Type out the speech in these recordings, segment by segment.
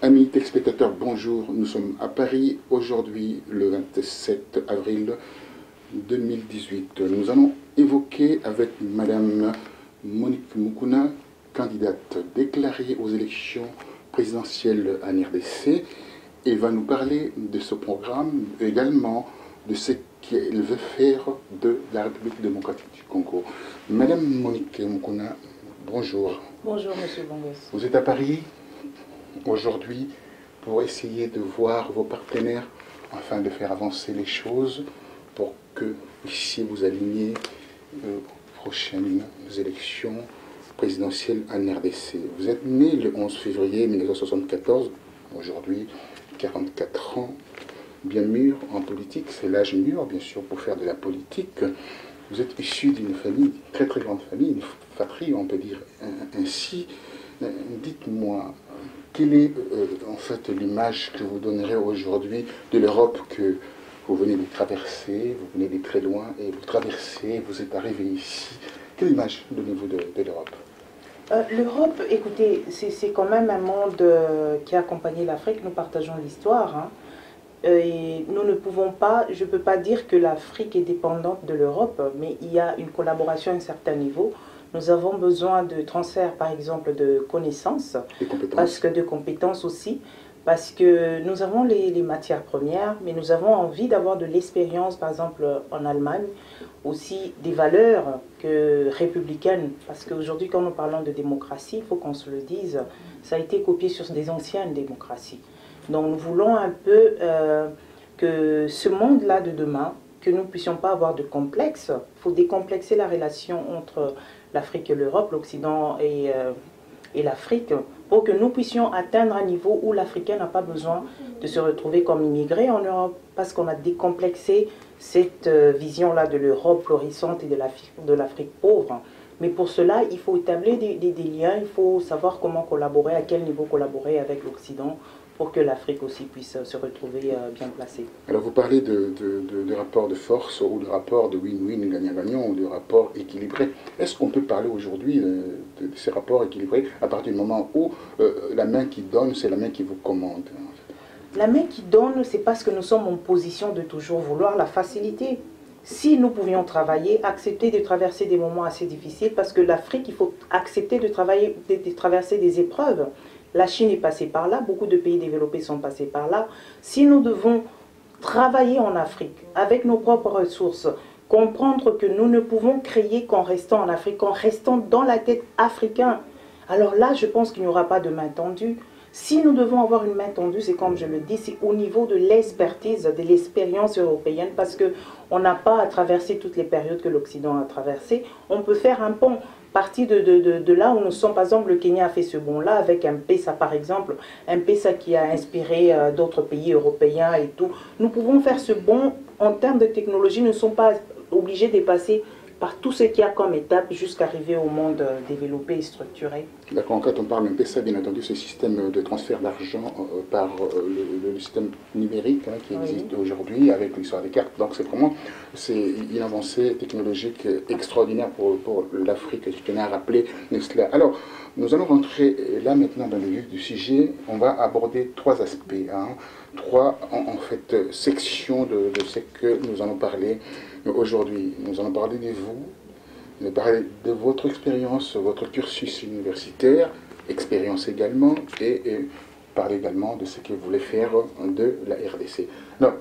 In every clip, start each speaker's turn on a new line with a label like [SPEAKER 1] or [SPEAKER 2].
[SPEAKER 1] Amis téléspectateurs, bonjour. Nous sommes à Paris aujourd'hui, le 27 avril 2018. Nous allons évoquer avec Madame Monique Moukouna, candidate déclarée aux élections présidentielles en RDC. Elle va nous parler de ce programme, également de ce qu'elle veut faire de la République démocratique du Congo. Madame Monique Moukouna, bonjour.
[SPEAKER 2] Bonjour, Monsieur Bongos.
[SPEAKER 1] Vous êtes à Paris aujourd'hui pour essayer de voir vos partenaires afin de faire avancer les choses pour que vous puissiez vous aligner aux prochaines élections présidentielles en RDC. Vous êtes né le 11 février 1974, aujourd'hui 44 ans, bien mûr en politique, c'est l'âge mûr bien sûr pour faire de la politique. Vous êtes issu d'une famille, une très très grande famille, une fratrie on peut dire ainsi. Dites-moi, quelle est en fait l'image que vous donnerez aujourd'hui de l'Europe que vous venez de traverser, vous venez de très loin et vous traversez, vous êtes arrivé ici. Quelle image donnez-vous de l'Europe?
[SPEAKER 2] L'Europe, écoutez, c'est quand même un monde qui a accompagné l'Afrique, nous partageons l'histoire. Hein. Et nous ne pouvons pas, je ne peux pas dire que l'Afrique est dépendante de l'Europe, mais il y a une collaboration à un certain niveau. Nous avons besoin de transfert, par exemple, de connaissances, de compétences aussi, parce que nous avons les matières premières, mais nous avons envie d'avoir de l'expérience, par exemple, en Allemagne, aussi des valeurs républicaines, parce qu'aujourd'hui, quand nous parlons de démocratie, il faut qu'on se le dise, ça a été copié sur des anciennes démocraties. Donc nous voulons un peu que ce monde-là de demain, que nous ne puissions pas avoir de complexe. Il faut décomplexer la relation entre l'Afrique et l'Europe, l'Occident et l'Afrique, pour que nous puissions atteindre un niveau où l'Africain n'a pas besoin de se retrouver comme immigré en Europe, parce qu'on a décomplexé cette vision-là de l'Europe florissante et de l'Afrique pauvre. Mais pour cela, il faut établir des liens, il faut savoir comment collaborer, à quel niveau collaborer avec l'Occident, pour que l'Afrique aussi puisse se retrouver bien placée.
[SPEAKER 1] Alors vous parlez de rapport de force ou de rapport de win-win, gagnant-gagnant ou de rapport équilibré. Est-ce qu'on peut parler aujourd'hui de ces rapports équilibrés à partir du moment où la main qui donne, c'est la main qui vous commande?
[SPEAKER 2] La main qui donne, c'est parce que nous sommes en position de toujours vouloir la facilité. Si nous pouvions travailler, accepter de traverser des moments assez difficiles, parce que l'Afrique, il faut accepter de traverser des épreuves. La Chine est passée par là, beaucoup de pays développés sont passés par là. Si nous devons travailler en Afrique avec nos propres ressources, comprendre que nous ne pouvons créer qu'en restant en Afrique, qu'en restant dans la tête africaine, alors là, je pense qu'il n'y aura pas de main tendue. Si nous devons avoir une main tendue, c'est comme je le dis, c'est au niveau de l'expertise, de l'expérience européenne, parce qu'on n'a pas à traverser toutes les périodes que l'Occident a traversées. On peut faire un pont. Partie de là où nous sommes, par exemple, le Kenya a fait ce bond-là avec M-Pesa par exemple, M-Pesa qui a inspiré d'autres pays européens et tout. Nous pouvons faire ce bond en termes de technologie, nous ne sommes pas obligés de passer par tout ce qu'il y a comme étape jusqu'à arriver au monde développé et structuré.
[SPEAKER 1] D'accord, quand on parle d'M-Pesa, bien entendu, ce système de transfert d'argent par le système numérique qui existe aujourd'hui avec l'histoire des cartes. Donc c'est vraiment une avancée technologique extraordinaire pour l'Afrique, je tenais à rappeler cela. Alors, nous allons rentrer là maintenant dans le vif du sujet. On va aborder trois aspects, trois en fait sections de ce que nous allons parler aujourd'hui. Nous allons parler de vous, nous allons parler de votre expérience, votre cursus universitaire, expérience également, et parler également de ce que vous voulez faire de la RDC. Alors,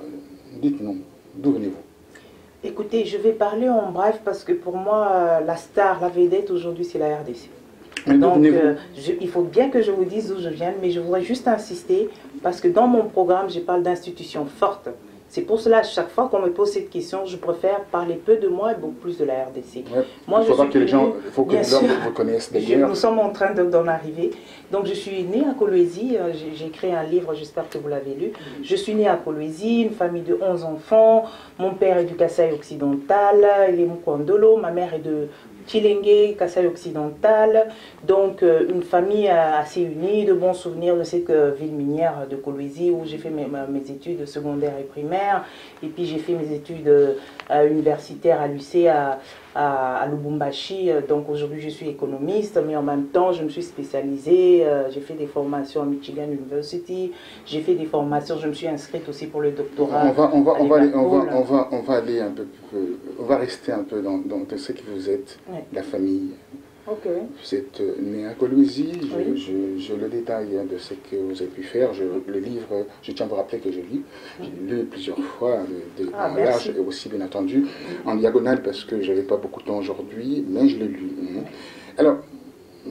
[SPEAKER 1] dites-nous, d'où venez-vous?
[SPEAKER 2] Écoutez, je vais parler en bref parce que pour moi, la star, la vedette aujourd'hui, c'est la RDC. Donc, il faut bien que je vous dise d'où je viens, mais je voudrais juste insister parce que dans mon programme, je parle d'institutions fortes. C'est pour cela, à chaque fois qu'on me pose cette question, je préfère parler peu de moi et beaucoup plus de la RDC.
[SPEAKER 1] Ouais, il faut que les gens vous connaissent d'ailleurs.
[SPEAKER 2] Nous sommes en train d'en arriver. Donc je suis née à Kolwezi, j'ai écrit un livre, j'espère que vous l'avez lu. Je suis née à Kolwezi, une famille de 11 enfants. Mon père est du Kasaï occidental, il est Mukondolo. Ma mère est de Tchilenge, Kasaï occidental, donc une famille assez unie, de bons souvenirs de cette ville minière de Kolwezi où j'ai fait mes études secondaires et primaires, et puis j'ai fait mes études universitaires à l'UC à Lubumbashi, donc aujourd'hui je suis économiste, mais en même temps je me suis spécialisée, j'ai fait des formations à Michigan University, j'ai fait des formations, je me suis inscrite aussi pour le doctorat.
[SPEAKER 1] On va aller un peu, on va rester un peu dans ce que vous êtes,
[SPEAKER 2] Ouais.
[SPEAKER 1] la famille.
[SPEAKER 2] Ok.
[SPEAKER 1] Vous êtes né à Kolwezi,
[SPEAKER 2] Oui.
[SPEAKER 1] je le détail de ce que vous avez pu faire. Le livre, je tiens à vous rappeler que j'ai lu plusieurs fois, en large et aussi bien entendu en diagonale parce que je n'avais pas beaucoup de temps aujourd'hui, mais je l'ai lu. Alors,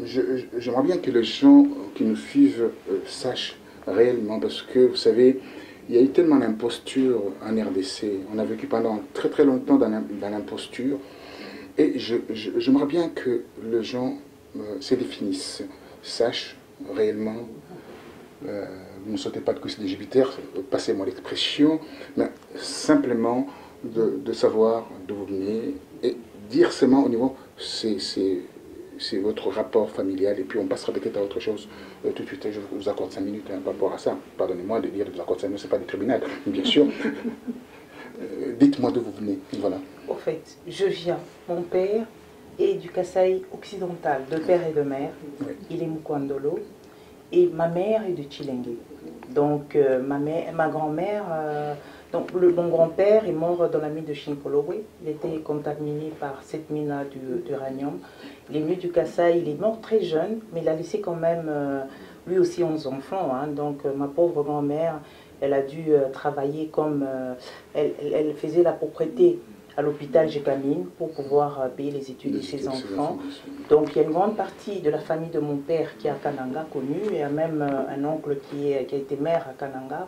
[SPEAKER 1] j'aimerais bien que les gens qui nous suivent sachent réellement, parce que vous savez, il y a eu tellement d'imposture en RDC. On a vécu pendant très très longtemps dans l'imposture. Et j'aimerais bien que les gens se définissent, sachent réellement, vous ne sautez pas de cuisse de Jupiter, passez-moi l'expression, mais simplement de savoir d'où vous venez et dire seulement au niveau, c'est votre rapport familial, et puis on passera peut-être à autre chose tout de suite. Je vous accorde 5 minutes par rapport à ça. Pardonnez-moi de dire que je vous accorde 5 minutes, ce n'est pas du tribunal, bien sûr. Dites-moi d'où vous venez, voilà.
[SPEAKER 2] Au fait, je viens, mon père est du Kasaï occidental, de père et de mère.
[SPEAKER 1] Oui.
[SPEAKER 2] Il est Mukwandolo. Et ma mère est de Tchilenge. Donc ma grand-mère, mon grand-père est mort dans la mine de Chinkolowe. Il était contaminé par cette mine d'uranium. Il est venu du Kasaï, il est mort très jeune, mais il a laissé quand même lui aussi 11 enfants. Hein. Donc ma pauvre grand-mère, elle a dû travailler comme... elle faisait la propreté à l'hôpital Gécamine pour pouvoir payer les études de ses enfants. Donc il y a une grande partie de la famille de mon père qui est à Kananga connue, et il y a même un oncle qui a été maire à Kananga.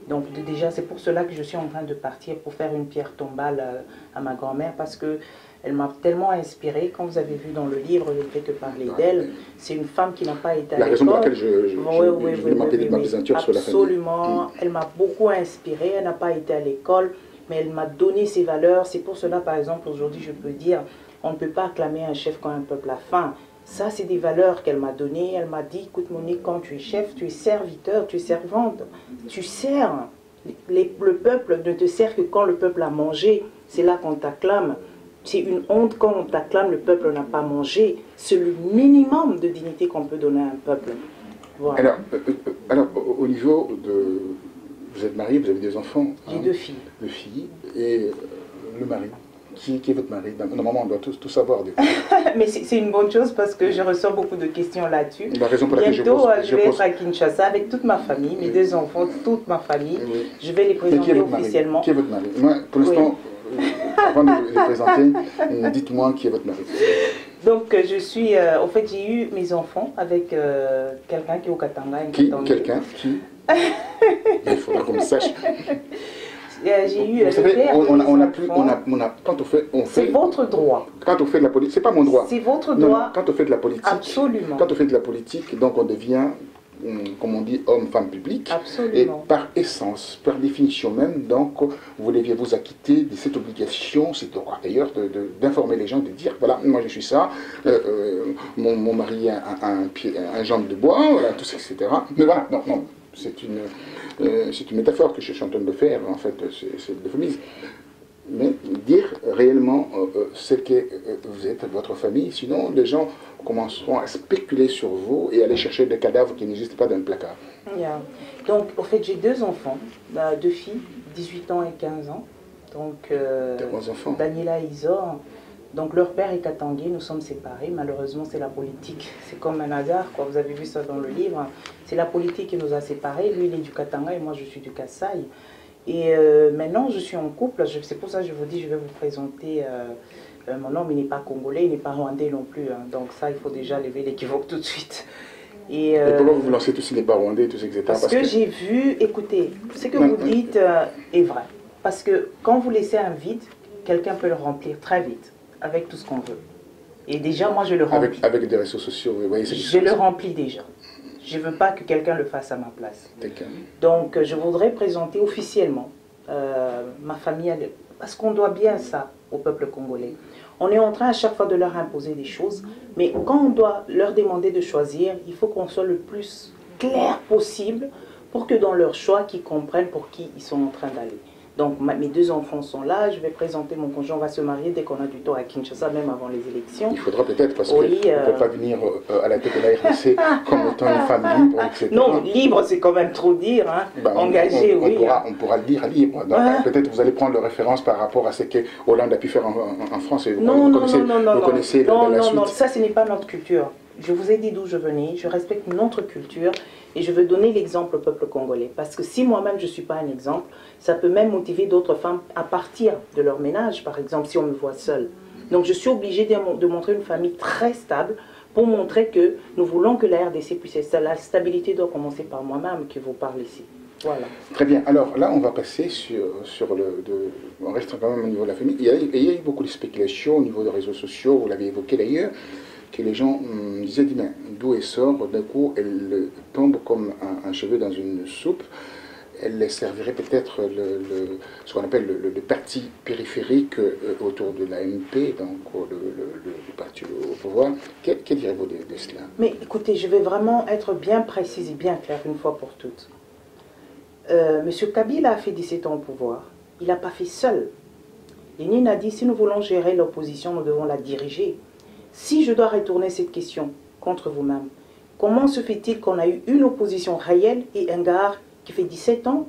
[SPEAKER 2] Donc déjà c'est pour cela que je suis en train de partir pour faire une pierre tombale à ma grand-mère, parce que elle m'a tellement inspirée. Quand vous avez vu dans le livre, je ne fais que parler d'elle. C'est une femme qui n'a pas été à l'école.
[SPEAKER 1] La raison pour laquelle je vais m'appeler ma présentation sur la famille.
[SPEAKER 2] Absolument, elle m'a beaucoup inspirée. Elle n'a pas été à l'école, mais elle m'a donné ses valeurs. C'est pour cela, par exemple, aujourd'hui, je peux dire, on ne peut pas acclamer un chef quand un peuple a faim. Ça, c'est des valeurs qu'elle m'a données. Elle m'a dit, écoute Monique, quand tu es chef, tu es serviteur, tu es servante. Tu sers. Le peuple ne te sert que quand le peuple a mangé. C'est là qu'on t'acclame. C'est une honte quand on t'acclame, le peuple n'a pas mangé. C'est le minimum de dignité qu'on peut donner à un peuple. Voilà.
[SPEAKER 1] Alors, au niveau de... Vous êtes marié, vous avez des enfants.
[SPEAKER 2] J'ai 2 filles.
[SPEAKER 1] 2 filles. Et le mari, qui est votre mari? Normalement, on doit tout savoir.
[SPEAKER 2] Mais c'est une bonne chose parce que je reçois beaucoup de questions là-dessus.
[SPEAKER 1] La raison pour laquelle
[SPEAKER 2] bientôt, je vais être à Kinshasa avec toute ma famille, mes 2 enfants, toute ma famille.
[SPEAKER 1] Oui.
[SPEAKER 2] Je vais les présenter officiellement.
[SPEAKER 1] Qui est votre mari? Moi, pour l'instant, avant de les présenter, dites-moi qui est votre mari.
[SPEAKER 2] Donc, je suis... au fait, j'ai eu mes enfants avec quelqu'un qui est au Katanga.
[SPEAKER 1] Quelqu'un qui... Il faudra qu'on le sache.
[SPEAKER 2] J'ai eu
[SPEAKER 1] vous savez, quand on fait...
[SPEAKER 2] C'est votre droit.
[SPEAKER 1] Quand on fait de la politique, c'est pas mon droit.
[SPEAKER 2] C'est votre droit.
[SPEAKER 1] Non, quand on fait de la politique...
[SPEAKER 2] Absolument.
[SPEAKER 1] Quand on fait de la politique, donc on devient, comme on dit, homme, femme publique.
[SPEAKER 2] Absolument.
[SPEAKER 1] Et par essence, par définition même, donc, vous deviez vous acquitter de cette obligation, c'est droit d'ailleurs, d'informer les gens, de dire, voilà, moi je suis ça, mon mari a un jambe de bois, voilà, tout ça, etc. Mais voilà, non, c'est une métaphore que je suis en train de faire, en fait, c'est de l'euphémisme. Mais dire réellement ce que vous êtes, votre famille, sinon les gens commenceront à spéculer sur vous et aller chercher des cadavres qui n'existent pas dans le placard.
[SPEAKER 2] Yeah. Donc, en fait, j'ai 2 enfants, 2 filles, 18 ans et 15 ans. Donc,
[SPEAKER 1] enfants.
[SPEAKER 2] Daniela et Isor. Donc, leur père est katangé, nous sommes séparés. Malheureusement, c'est la politique. C'est comme un hasard, quoi. Vous avez vu ça dans le livre. C'est la politique qui nous a séparés. Lui, il est du Katanga et moi, je suis du Kasaï. Et maintenant, je suis en couple. C'est pour ça que je vous dis, je vais vous présenter mon homme. Il n'est pas congolais, il n'est pas rwandais non plus. Hein. Donc ça, il faut déjà lever l'équivoque tout de suite. Et
[SPEAKER 1] pourquoi vous lancez tous les rwandais, tous etc.
[SPEAKER 2] Parce que j'ai vu, écoutez, ce que vous dites est vrai. Parce que quand vous laissez un vide, quelqu'un peut le remplir très vite, avec tout ce qu'on veut. Et déjà, moi, je le remplis.
[SPEAKER 1] Avec des réseaux sociaux, vous voyez.
[SPEAKER 2] Je le remplis déjà. Je ne veux pas que quelqu'un le fasse à ma place. Donc, je voudrais présenter officiellement ma famille, parce qu'on doit bien ça au peuple congolais. On est en train à chaque fois de leur imposer des choses, mais quand on doit leur demander de choisir, il faut qu'on soit le plus clair possible pour que dans leur choix, qu'ils comprennent pour qui ils sont en train d'aller. Donc mes 2 enfants sont là, je vais présenter mon conjoint, on va se marier dès qu'on a du temps à Kinshasa, même avant les élections.
[SPEAKER 1] Il faudra peut-être, parce qu'on ne peut pas venir à la tête de la RDC comme étant une femme libre, etc.
[SPEAKER 2] Non, libre c'est quand même trop dire, hein. Engagé, oui.
[SPEAKER 1] On pourra le dire libre. Peut-être vous allez prendre le référence par rapport à ce que Hollande a pu faire en France. Et
[SPEAKER 2] non,
[SPEAKER 1] vous connaissez la suite.
[SPEAKER 2] Non, ça ce n'est pas notre culture. Je vous ai dit d'où je venais, je respecte notre culture et je veux donner l'exemple au peuple congolais. Parce que si moi-même je ne suis pas un exemple, ça peut même motiver d'autres femmes à partir de leur ménage, par exemple, si on me voit seule. Donc je suis obligée de montrer une famille très stable pour montrer que nous voulons que la RDC puisse être stable. La stabilité doit commencer par moi-même qui vous parle ici. Voilà.
[SPEAKER 1] Très bien. Alors là, on va passer sur le... on reste quand même au niveau de la famille. Il y a eu beaucoup de spéculations au niveau des réseaux sociaux, vous l'avez évoqué d'ailleurs, que les gens disaient, d'où elle sort, d'un coup, elle tombe comme un cheveu dans une soupe. Elle servirait peut-être ce qu'on appelle le parti périphérique autour de l'AMP, donc le parti au pouvoir. Que direz-vous de cela? Mais
[SPEAKER 2] écoutez, je vais vraiment être bien précise et bien claire une fois pour toutes. Monsieur Kabila a fait 17 ans au pouvoir. Il n'a pas fait seul. Lénine a dit, si nous voulons gérer l'opposition, nous devons la diriger. Si je dois retourner cette question contre vous-même, comment se fait-il qu'on a eu une opposition réelle et un gars qui fait 17 ans?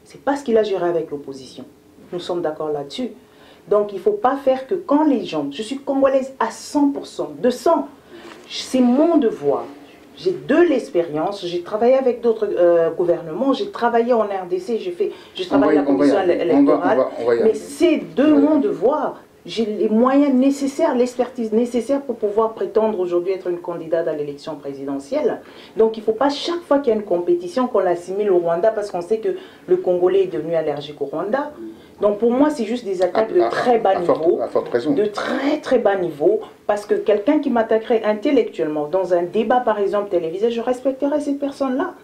[SPEAKER 2] C'est parce qu'il a géré avec l'opposition. Nous sommes d'accord là-dessus. Donc il ne faut pas faire que quand les gens... Je suis congolaise à 100%, de 100. C'est mon devoir. J'ai de l'expérience, j'ai travaillé avec d'autres gouvernements, j'ai travaillé en RDC, j'ai travaillé à la commission électorale, mais c'est de mon devoir. J'ai les moyens nécessaires, l'expertise nécessaire pour pouvoir prétendre aujourd'hui être une candidate à l'élection présidentielle. Donc il ne faut pas chaque fois qu'il y a une compétition qu'on l'assimile au Rwanda parce qu'on sait que le Congolais est devenu allergique au Rwanda. Donc pour moi c'est juste des attaques de très bas niveau, de très très bas niveau, parce que quelqu'un qui m'attaquerait intellectuellement dans un débat par exemple télévisé, je respecterais cette personne-là.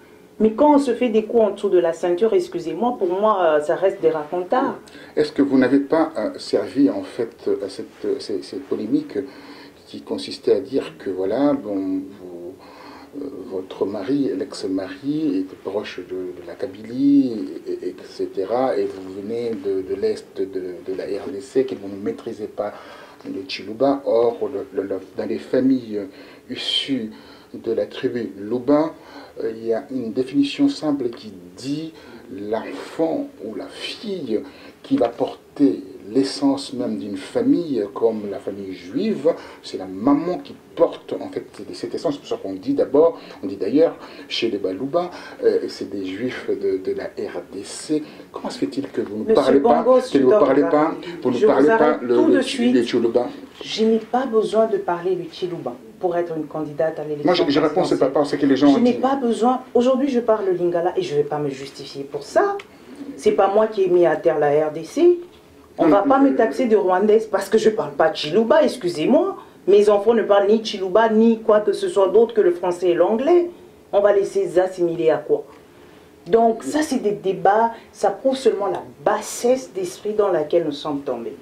[SPEAKER 2] Mais quand on se fait des coups en dessous de la ceinture, excusez-moi, pour moi, ça reste des racontards.
[SPEAKER 1] Est-ce que vous n'avez pas servi, en fait, à cette polémique qui consistait à dire que, voilà, bon, votre mari, l'ex-mari, était proche de la Kabylie, etc., et vous venez de l'Est de la RDC, que vous ne maîtrisez pas le Chiluba. Or, dans les familles issues de la tribu Luba, il y a une définition simple qui dit l'enfant ou la fille qui va porter l'essence même d'une famille, comme la famille juive, c'est la maman qui porte en fait cette essence. C'est pour ça qu'on dit d'abord, on dit d'ailleurs chez les Balouba, c'est des juifs de la RDC. Comment se fait-il que vous ne parlez pas, le Chiluba?
[SPEAKER 2] Je n'ai pas besoin de parler du Chiluba pour être une candidate à l'élection.
[SPEAKER 1] Moi, je réponds, c'est pas parce que les gens
[SPEAKER 2] Je n'ai pas besoin. Aujourd'hui, je parle lingala et je ne vais pas me justifier pour ça. C'est pas moi qui ai mis à terre la RDC. On ne va pas me taxer de rwandaise parce que je ne parle pas Chiluba, excusez-moi. Mes enfants ne parlent ni Chiluba, ni quoi que ce soit d'autre que le français et l'anglais. On va laisser assimiler à quoi? Donc ça, c'est des débats, ça prouve seulement la bassesse d'esprit dans laquelle nous sommes tombés.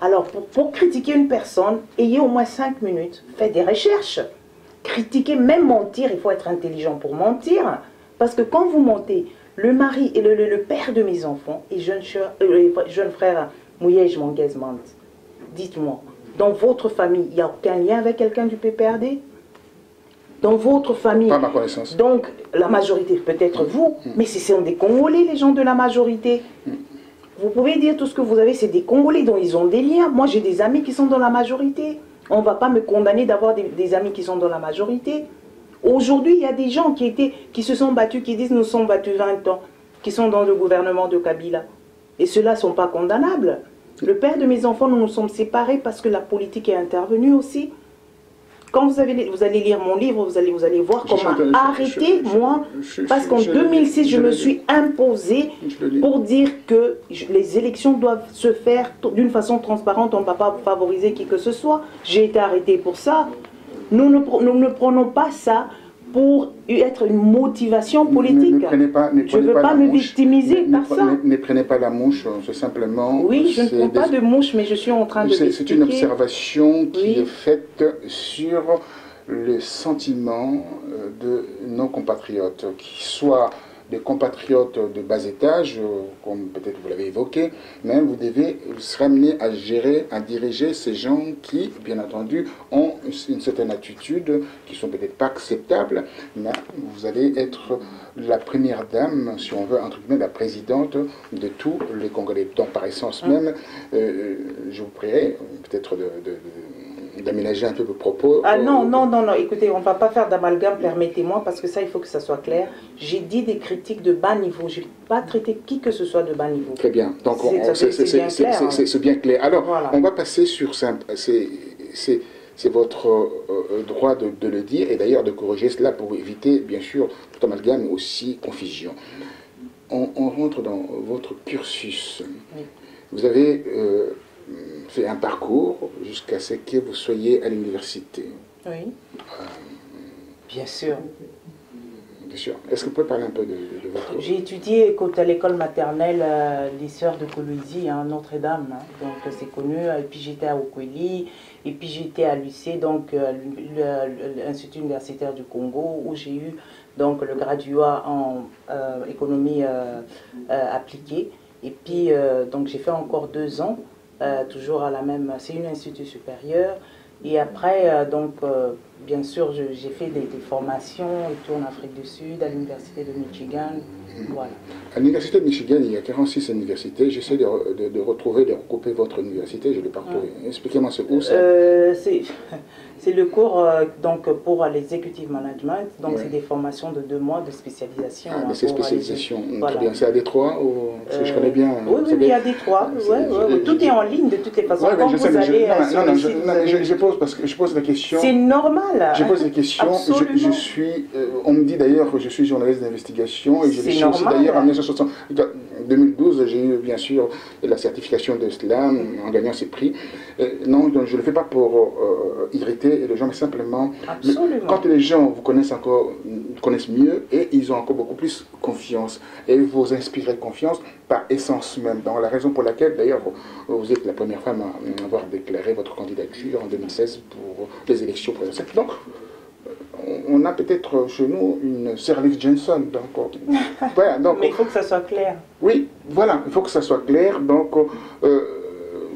[SPEAKER 2] Alors, pour critiquer une personne, ayez au moins 5 minutes, faites des recherches. Critiquer, même mentir, il faut être intelligent pour mentir. Parce que quand vous mentez, le mari et le père de mes enfants et jeune frère Mouyej Manguezmant, dites-moi, dans votre famille, il n'y a aucun lien avec quelqu'un du PPRD? Dans votre famille?
[SPEAKER 1] Pas ma connaissance.
[SPEAKER 2] Donc, la majorité, peut-être vous, mais ce sont des Congolais, les gens de la majorité. Vous pouvez dire tout ce que vous avez, c'est des Congolais dont ils ont des liens. Moi, j'ai des amis qui sont dans la majorité. On ne va pas me condamner d'avoir des amis qui sont dans la majorité. Aujourd'hui, il y a des gens qui se sont battus, qui disent nous sommes battus 20 ans, qui sont dans le gouvernement de Kabila. Et ceux-là ne sont pas condamnables. Le père de mes enfants, nous nous sommes séparés parce que la politique est intervenue aussi. Quand vous allez lire mon livre, vous allez voir qu'on m'a arrêté, moi, parce qu'en 2006, je me suis imposée pour dire que les élections doivent se faire d'une façon transparente, on ne va pas favoriser qui que ce soit. J'ai été arrêtée pour ça. Nous ne prenons pas ça pour être une motivation politique. Je ne veux pas me victimiser par ça.
[SPEAKER 1] Ne prenez pas la mouche, c'est simplement...
[SPEAKER 2] Oui, je ne prends pas de mouche, mais je suis en train de
[SPEAKER 1] C'est une observation qui est faite sur le sentiment de nos compatriotes, qui soient des compatriotes de bas étage, comme peut-être vous l'avez évoqué, mais vous devez serez amené à gérer, à diriger ces gens qui, bien entendu, ont une certaine attitude, qui sont peut-être pas acceptables, mais vous allez être la première dame, si on veut, entre guillemets, la présidente de tous les Congolais. Donc, par essence même, je vous prierai peut-être d'aménager un peu vos propos.
[SPEAKER 2] Ah non, écoutez, on ne va pas faire d'amalgame, permettez-moi, parce que ça, il faut que ça soit clair. J'ai dit des critiques de bas niveau, je n'ai pas traité qui que ce soit de bas niveau.
[SPEAKER 1] Très bien, donc c'est bien clair. Alors, voilà. On va passer sur ça, c'est votre droit de le dire, et d'ailleurs de corriger cela pour éviter, bien sûr, tout amalgame, mais aussi confusion. On rentre dans votre cursus. Oui. Vous avez... fait un parcours jusqu'à ce que vous soyez à l'université.
[SPEAKER 2] Oui. Bien sûr.
[SPEAKER 1] Bien sûr. Est-ce que vous pouvez parler un peu de votre...
[SPEAKER 2] J'ai étudié à l'école maternelle les Sœurs de Kolwezi, Notre-Dame, donc c'est connu. Et puis j'étais à Okweli, et puis j'étais à l'UC, donc l'Institut universitaire du Congo, où j'ai eu donc le graduat en économie appliquée. Et puis donc j'ai fait encore 2 ans. Toujours à la même, c'est une institut supérieur. Et après, bien sûr, j'ai fait des formations et tout en Afrique du Sud, à l'université de Michigan. Voilà.
[SPEAKER 1] À l'université de Michigan, il y a 46 universités. J'essaie de retrouver, de recouper votre université. Je l'ai parcouru. Expliquez-moi, c'est où ça?
[SPEAKER 2] C'est le cours donc, pour l'executive management. Donc, c'est des formations de 2 mois de spécialisation.
[SPEAKER 1] Ah, mais c'est spécialisation. Voilà. Très bien. C'est à Détroit ou... Parce que je connais bien.
[SPEAKER 2] Oui, il y a Détroit. Tout est en ligne de toutes les façons. Quand vous allez
[SPEAKER 1] je pose parce que je pose la question.
[SPEAKER 2] C'est normal.
[SPEAKER 1] Je pose la question. Je suis. On me dit d'ailleurs que je suis journaliste d'investigation et je le suis aussi d'ailleurs en 1960. 2012, j'ai eu bien sûr la certification de cela en gagnant ces prix. Non, donc je ne le fais pas pour irriter les gens, mais simplement quand les gens vous connaissent mieux et ils ont encore beaucoup plus confiance et vous inspirez confiance par essence même. Donc la raison pour laquelle d'ailleurs vous êtes la première femme à avoir déclaré votre candidature en 2016 pour les élections présidentielles. Donc on a peut-être chez nous une Sirleaf Johnson. Donc, voilà, donc,
[SPEAKER 2] mais il faut que ça soit clair.
[SPEAKER 1] Oui, voilà, il faut que ça soit clair. Donc,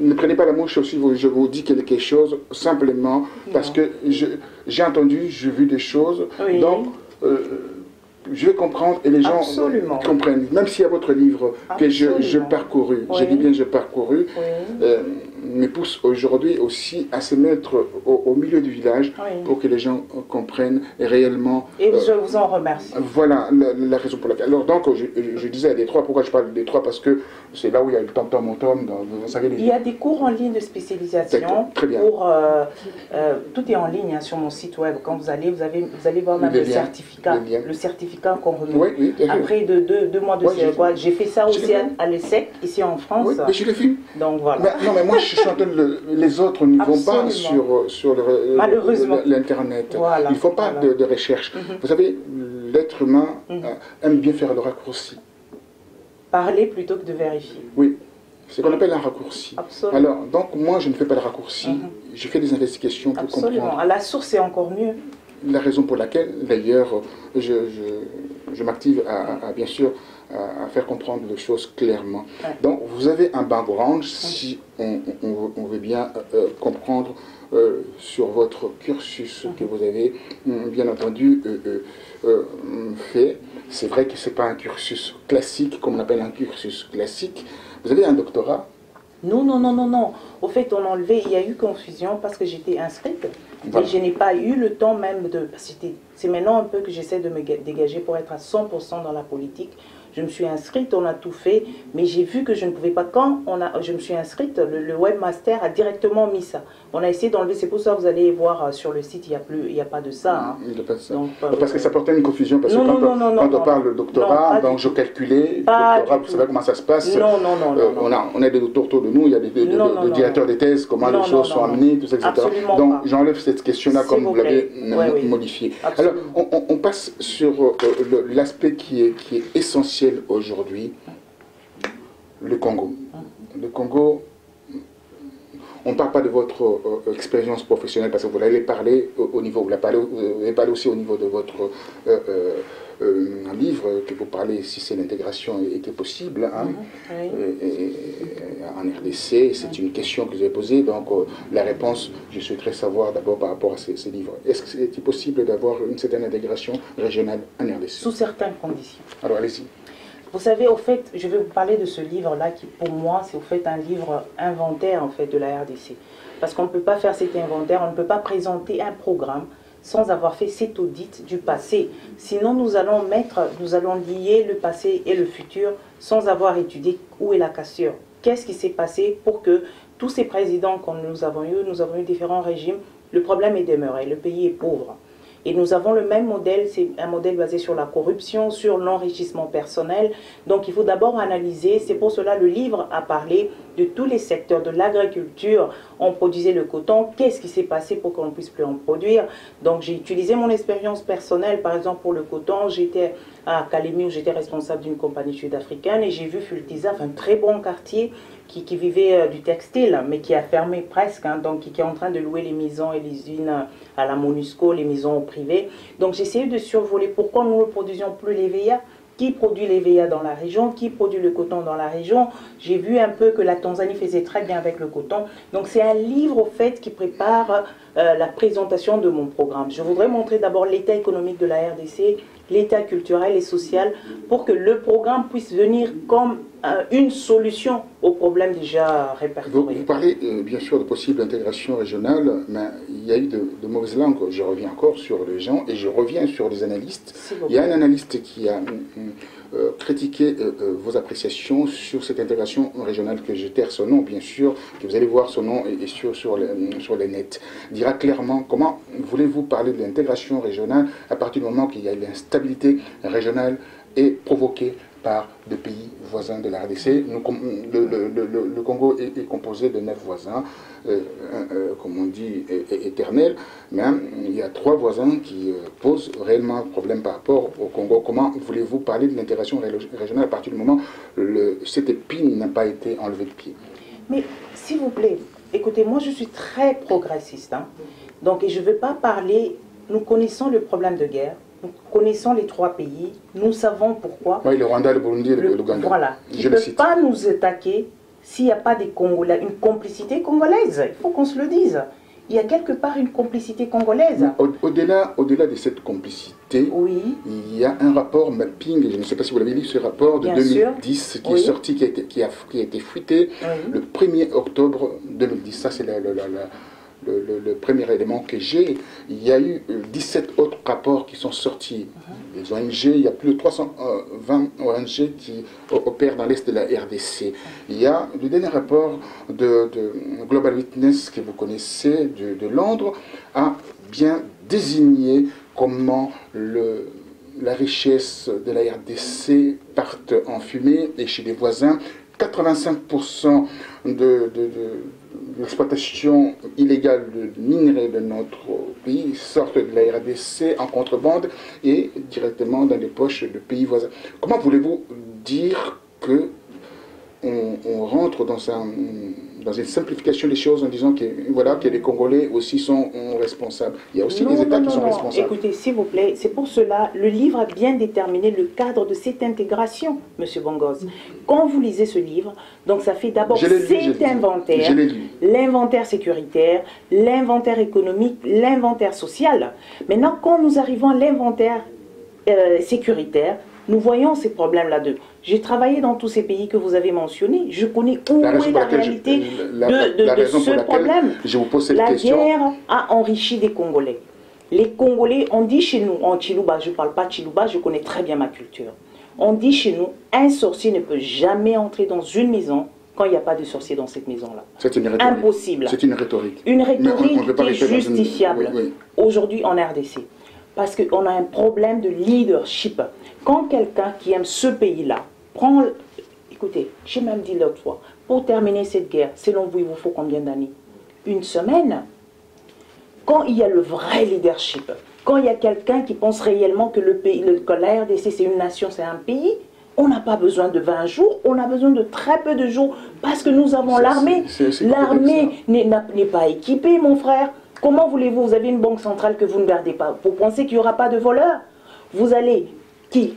[SPEAKER 1] ne prenez pas la mouche aussi, je vous dis quelque chose, simplement parce que j'ai entendu, j'ai vu des choses. Oui. Donc, je vais comprendre et les gens comprennent. Même s'il y a votre livre que je parcouru, j'ai dit bien j'ai parcouru, me pousse aujourd'hui aussi à se mettre au milieu du village pour que les gens comprennent réellement.
[SPEAKER 2] Et je vous en remercie.
[SPEAKER 1] Voilà la raison pour laquelle. Alors donc je disais à Détroit, pourquoi je parle de Détroit? Parce que c'est là où il y a le tom-tom, vous savez.
[SPEAKER 2] Il y a des cours en ligne de spécialisation.
[SPEAKER 1] Très bien.
[SPEAKER 2] Tout est en ligne hein, sur mon site web. Quand vous allez voir même le certificat qu'on remet.
[SPEAKER 1] Oui,
[SPEAKER 2] après 2 mois de CEQUA. J'ai fait ça aussi à l'ESSEC, ici en France.
[SPEAKER 1] Oui, mais je l'ai vu.
[SPEAKER 2] Donc voilà.
[SPEAKER 1] Mais moi je suis en train de... Les autres n'y vont pas sur l'Internet.
[SPEAKER 2] Voilà.
[SPEAKER 1] Il ne faut pas de recherche. Vous savez, l'être humain aime bien faire le raccourci.
[SPEAKER 2] Parler plutôt que de vérifier.
[SPEAKER 1] Oui. C'est ce qu'on appelle un raccourci.
[SPEAKER 2] Absolument.
[SPEAKER 1] Alors, donc moi je ne fais pas de raccourci. Je fais des investigations pour comprendre.
[SPEAKER 2] À la source, c'est encore mieux.
[SPEAKER 1] La raison pour laquelle, d'ailleurs, je m'active à bien sûr à faire comprendre les choses clairement. Donc, vous avez un background, si on veut bien comprendre sur votre cursus que vous avez, bien entendu, fait. C'est vrai que ce n'est pas un cursus classique, comme on appelle un cursus classique. Vous avez un doctorat?
[SPEAKER 2] Non. Au fait, on a enlevé, il y a eu confusion parce que j'étais inscrite. Voilà. Et je n'ai pas eu le temps même de... C'est maintenant un peu que j'essaie de me dégager pour être à 100% dans la politique. Je me suis inscrite, on a tout fait, mais j'ai vu que je ne pouvais pas. Quand je me suis inscrite, le webmaster a directement mis ça. On a essayé d'enlever, c'est pour ça que vous allez voir sur le site, il n'y a pas de ça. Hein.
[SPEAKER 1] Il n'y a pas de ça. Donc, parce que ça portait une confusion, parce que quand on parle de doctorat, donc je calculais, doctorat, vous savez comment ça se passe. On a des docteurs autour de nous, il y a des directeurs de thèse, comment les choses sont amenées, tout ça, etc. Donc j'enlève cette question-là comme vous l'avez modifié. Alors, Alors, on passe sur l'aspect qui est essentiel aujourd'hui, le Congo. Le Congo, on ne parle pas de votre expérience professionnelle parce que vous l'avez parlé au niveau, vous l'avez parlé aussi au niveau de votre un livre que vous parlez si c'est l'intégration était possible hein, en RDC. C'est une question que vous avez posée, donc la réponse, je souhaiterais savoir d'abord par rapport à ces livres. Est-ce que c'est possible d'avoir une certaine intégration régionale en RDC?
[SPEAKER 2] Sous certaines conditions.
[SPEAKER 1] Alors allez-y.
[SPEAKER 2] Vous savez, au fait, je vais vous parler de ce livre-là qui, pour moi, c'est au fait un livre inventaire en fait de la RDC. Parce qu'on ne peut pas faire cet inventaire, on ne peut pas présenter un programme sans avoir fait cet audit du passé. Sinon, nous allons lier le passé et le futur sans avoir étudié où est la cassure. Qu'est-ce qui s'est passé pour que tous ces présidents que nous avons eu différents régimes, le problème est demeuré, le pays est pauvre. Et nous avons le même modèle, c'est un modèle basé sur la corruption, sur l'enrichissement personnel. Donc il faut d'abord analyser, c'est pour cela le livre a parlé de tous les secteurs, de l'agriculture. On produisait le coton, qu'est-ce qui s'est passé pour qu'on ne puisse plus en produire? Donc j'ai utilisé mon expérience personnelle, par exemple pour le coton, j'étais à Kalemi où j'étais responsable d'une compagnie sud-africaine et j'ai vu Fultizaf, un très bon quartier qui vivait du textile, mais qui a fermé presque, hein, donc qui est en train de louer les maisons et les usines à la MONUSCO, les maisons privées. Donc j'ai essayé de survoler pourquoi nous ne produisions plus l'EVA. Qui produit l'EVA dans la région, qui produit le coton dans la région. J'ai vu un peu que la Tanzanie faisait très bien avec le coton. Donc c'est un livre au fait qui prépare la présentation de mon programme. Je voudrais montrer d'abord l'état économique de la RDC, l'état culturel et social, pour que le programme puisse venir comme une solution aux problèmes déjà répertoriés.
[SPEAKER 1] Vous parlez bien sûr de possible intégration régionale, mais il y a eu de mauvaises langues. Je reviens encore sur les gens et je reviens sur les analystes. Il y a un analyste qui a critiqué vos appréciations sur cette intégration régionale, que je taire son nom bien sûr, que vous allez voir son nom et sur les nets. Il dira clairement comment voulez-vous parler de l'intégration régionale à partir du moment qu'il y a l'instabilité régionale et provoquée par des pays voisins de la RDC. Le Congo est composé de 9 voisins, comme on dit, éternels, mais il y a 3 voisins qui posent réellement un problème par rapport au Congo. Comment voulez-vous parler de l'intégration régionale à partir du moment où cette épine n'a pas été enlevée de pied?
[SPEAKER 2] Mais s'il vous plaît, écoutez, moi je suis très progressiste, hein, donc et je ne veux pas parler, nous connaissons le problème de guerre, nous connaissons les 3 pays, nous savons pourquoi.
[SPEAKER 1] Oui, le Rwanda, le Burundi et l'Ouganda.
[SPEAKER 2] Voilà. Ils ne peuvent pas nous attaquer s'il n'y a pas des Congolais, une complicité congolaise. Il faut qu'on se le dise. Il y a quelque part une complicité congolaise.
[SPEAKER 1] Au-delà de cette complicité,
[SPEAKER 2] oui,
[SPEAKER 1] il y a un rapport mapping, je ne sais pas si vous l'avez lu, ce rapport de 2010 qui est sorti, qui a été fuité le 1er octobre 2010. Ça, c'est le premier élément que j'ai. Il y a eu 17 autres rapports qui sont sortis des ONG. Il y a plus de 320 ONG qui opèrent dans l'est de la RDC. Il y a le dernier rapport de Global Witness que vous connaissez de Londres a bien désigné comment la richesse de la RDC part en fumée et chez les voisins. 85% de l'exploitation illégale de minerais de notre pays sortent de la RDC en contrebande et directement dans les poches de pays voisins. Comment voulez-vous dire que on rentre dans une simplification des choses en disant que, voilà, que les Congolais aussi sont responsables? Il y a aussi des États qui sont responsables.
[SPEAKER 2] Écoutez, s'il vous plaît, c'est pour cela, le livre a bien déterminé le cadre de cette intégration, M. Bongoz. Quand vous lisez ce livre, donc ça fait d'abord cet inventaire, l'inventaire sécuritaire, l'inventaire économique, l'inventaire social. Maintenant, quand nous arrivons à l'inventaire sécuritaire, nous voyons ces problèmes-là d'eux. J'ai travaillé dans tous ces pays que vous avez mentionnés. Je connais où est la réalité de ce problème.
[SPEAKER 1] Je vous pose cette question.
[SPEAKER 2] La guerre a enrichi des Congolais. Les Congolais, on dit chez nous, en Chiluba, je ne parle pas de Chiluba, je connais très bien ma culture. On dit chez nous, un sorcier ne peut jamais entrer dans une maison quand il n'y a pas de sorcier dans cette maison-là.
[SPEAKER 1] C'est une rhétorique.
[SPEAKER 2] Impossible.
[SPEAKER 1] C'est une rhétorique.
[SPEAKER 2] Une rhétorique qui est justifiable aujourd'hui en RDC. Parce qu'on a un problème de leadership. Quand quelqu'un qui aime ce pays-là prend... Écoutez, j'ai même dit l'autre fois, pour terminer cette guerre, selon vous, il vous faut combien d'années? Une semaine? Quand il y a le vrai leadership, quand il y a quelqu'un qui pense réellement que que la RDC c'est une nation, c'est un pays, on n'a pas besoin de 20 jours, on a besoin de très peu de jours parce que nous avons l'armée. L'armée n'est pas équipée, mon frère. Comment voulez-vous, vous avez une banque centrale que vous ne gardez pas? Vous pensez qu'il n'y aura pas de voleurs? Vous allez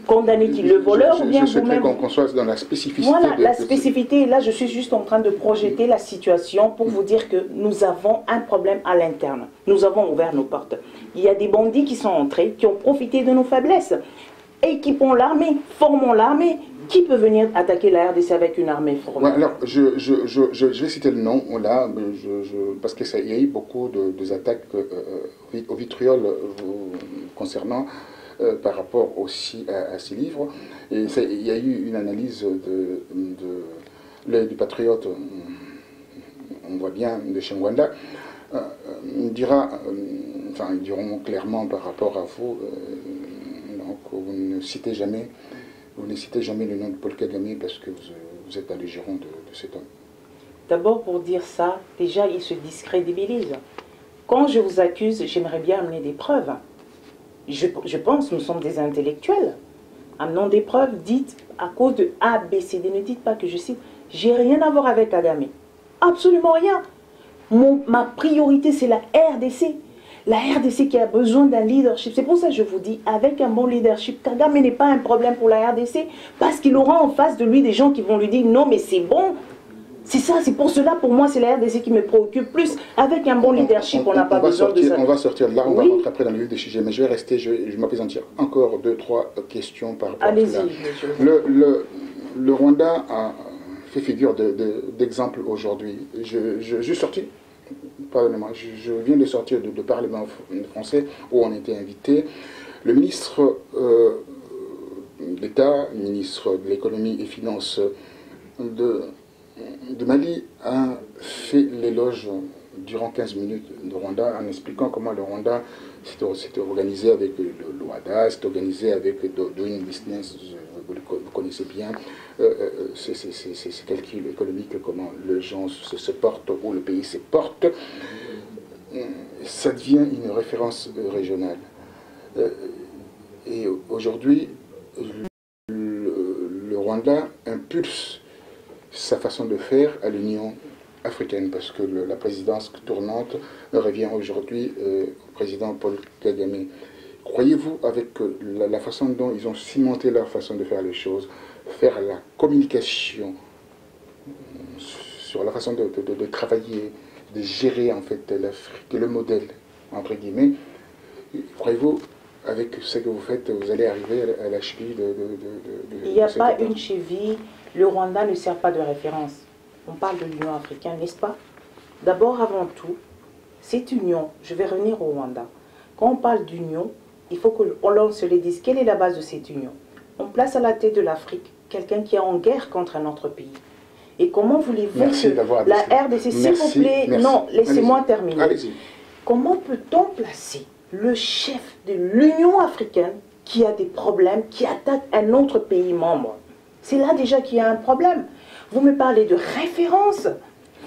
[SPEAKER 2] condamner le voleur ou bien vous-même?
[SPEAKER 1] qu'on soit dans la spécificité.
[SPEAKER 2] Voilà, la spécificité. Là, je suis juste en train de projeter la situation pour vous dire que nous avons un problème à l'interne. Nous avons ouvert nos portes. Il y a des bandits qui sont entrés, qui ont profité de nos faiblesses. Équipons l'armée, formons l'armée. Qui peut venir attaquer la RDC avec une armée formée?
[SPEAKER 1] Ouais, alors, je vais citer le nom, là, parce qu'il y a eu beaucoup d'attaques au vitriol concernant, par rapport aussi à ces livres. Et il y a eu une analyse du patriote, on voit bien, de Chengwanda, ils diront clairement par rapport à vous, donc vous ne citez jamais le nom de Paul Kagame parce que vous êtes dans les girons de cet homme.
[SPEAKER 2] D'abord, pour dire ça, déjà, il se discrédibilise. Quand je vous accuse, j'aimerais bien amener des preuves. Je pense, nous sommes des intellectuels. Amenons des preuves, dites à cause de A, B, C, D. Ne dites pas que je cite. J'ai rien à voir avec Kagame. Absolument rien. Ma priorité, c'est la RDC. La RDC qui a besoin d'un leadership. C'est pour ça que je vous dis, avec un bon leadership, Kagame n'est pas un problème pour la RDC, parce qu'il aura en face de lui des gens qui vont lui dire non mais c'est bon. C'est ça, c'est pour cela, pour moi, c'est la RDC qui me préoccupe plus. Avec un bon leadership, on n'a pas besoin de ça.
[SPEAKER 1] On va sortir de là, on va rentrer après dans le vif des sujets, mais je vais rester, je vais m'apaisantir. Encore 2-3 questions par rapport à cela.
[SPEAKER 2] Allez-y.
[SPEAKER 1] Le Rwanda a fait figure d'exemple aujourd'hui. Je suis sorti. Pardonnez-moi, je viens de sortir de Parlement français où on était invité. Le ministre d'État, le ministre de l'économie et finances de Mali a fait l'éloge durant 15 minutes de Rwanda en expliquant comment le Rwanda s'était organisé avec l'OADA, s'est organisé avec Doing Business, vous connaissez bien, ces calculs économiques, comment les gens se portent ou le pays se porte. Ça devient une référence régionale. Et aujourd'hui, le Rwanda impulse sa façon de faire à l'Union africaine, parce que la présidence tournante revient aujourd'hui au président Paul Kagame. Croyez-vous, avec la façon dont ils ont cimenté leur façon de faire les choses, faire la communication sur la façon de travailler, de gérer en fait l'Afrique, le modèle, entre guillemets, croyez-vous, avec ce que vous faites, vous allez arriver à la cheville
[SPEAKER 2] Il n'y a pas une cheville. Le Rwanda ne sert pas de référence. On parle de l'Union africaine, n'est-ce pas? D'abord, avant tout, cette union, je vais revenir au Rwanda. Quand on parle d'union, il faut qu'on se les dise. Quelle est la base de cette union? On place à la tête de l'Afrique quelqu'un qui est en guerre contre un autre pays. Et comment voulez-vous que la RDC, s'il vous plaît, non, laissez-moi terminer. Comment peut-on placer le chef de l'Union africaine qui a des problèmes, qui attaque un autre pays membre? C'est là déjà qu'il y a un problème. Vous me parlez de référence.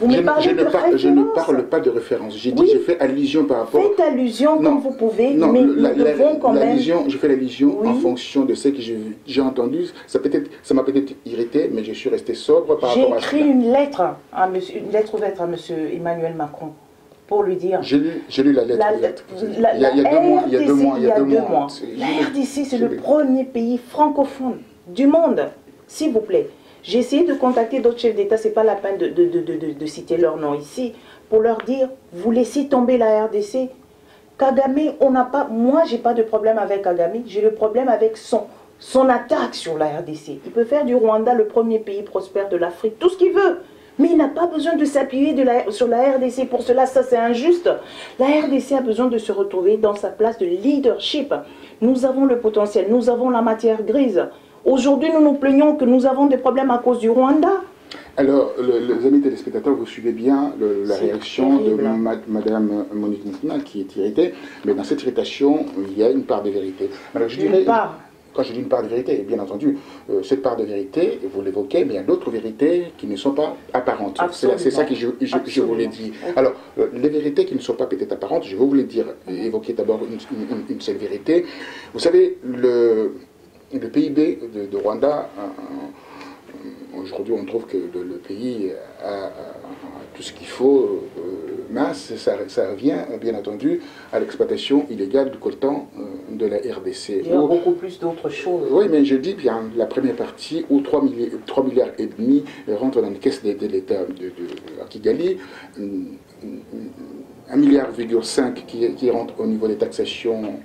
[SPEAKER 2] Je ne parle pas de référence. J'ai dit, j'ai fait allusion par rapport... Faites allusion comme vous pouvez, mais nous devons quand même...
[SPEAKER 1] Je fais l'allusion en fonction de ce que j'ai entendu. Ça m'a peut-être irrité, mais je suis resté sobre par rapport à ça.
[SPEAKER 2] J'ai écrit une lettre ouverte à M. Emmanuel Macron pour lui dire...
[SPEAKER 1] J'ai lu la lettre. Il y a 2 mois.
[SPEAKER 2] La RDC, c'est le premier pays francophone du monde. S'il vous plaît. J'ai essayé de contacter d'autres chefs d'État, ce n'est pas la peine de citer leur nom ici, pour leur dire, vous laissez tomber la RDC. Kagame, moi je n'ai pas de problème avec Kagame, j'ai le problème avec son attaque sur la RDC. Il peut faire du Rwanda le premier pays prospère de l'Afrique, tout ce qu'il veut. Mais il n'a pas besoin de s'appuyer sur la RDC. Pour cela, ça c'est injuste. La RDC a besoin de se retrouver dans sa place de leadership. Nous avons le potentiel, nous avons la matière grise. Aujourd'hui, nous nous plaignons que nous avons des problèmes à cause du Rwanda.
[SPEAKER 1] Alors, les amis téléspectateurs, vous suivez bien la réaction de Madame Monique Moutna qui est irritée, mais dans cette irritation, il y a une part de vérité. Alors, je dirais, quand je dis une part de vérité, bien entendu, cette part de vérité, vous l'évoquez, mais il y a d'autres vérités qui ne sont pas apparentes. C'est ça que je voulais dire. Alors, les vérités qui ne sont pas peut-être apparentes, je vais vous les dire, évoquer d'abord une seule vérité. Vous savez, le PIB de Rwanda, aujourd'hui on trouve que le pays a tout ce qu'il faut, masse, ça revient bien entendu à l'exploitation illégale du coltan de la RDC.
[SPEAKER 2] Il y a beaucoup plus d'autres choses.
[SPEAKER 1] Oui, mais je dis bien la première partie où 3 milliards et demi rentrent dans les caisses de l'État à Kigali, 1,5 milliard qui rentre au niveau des taxations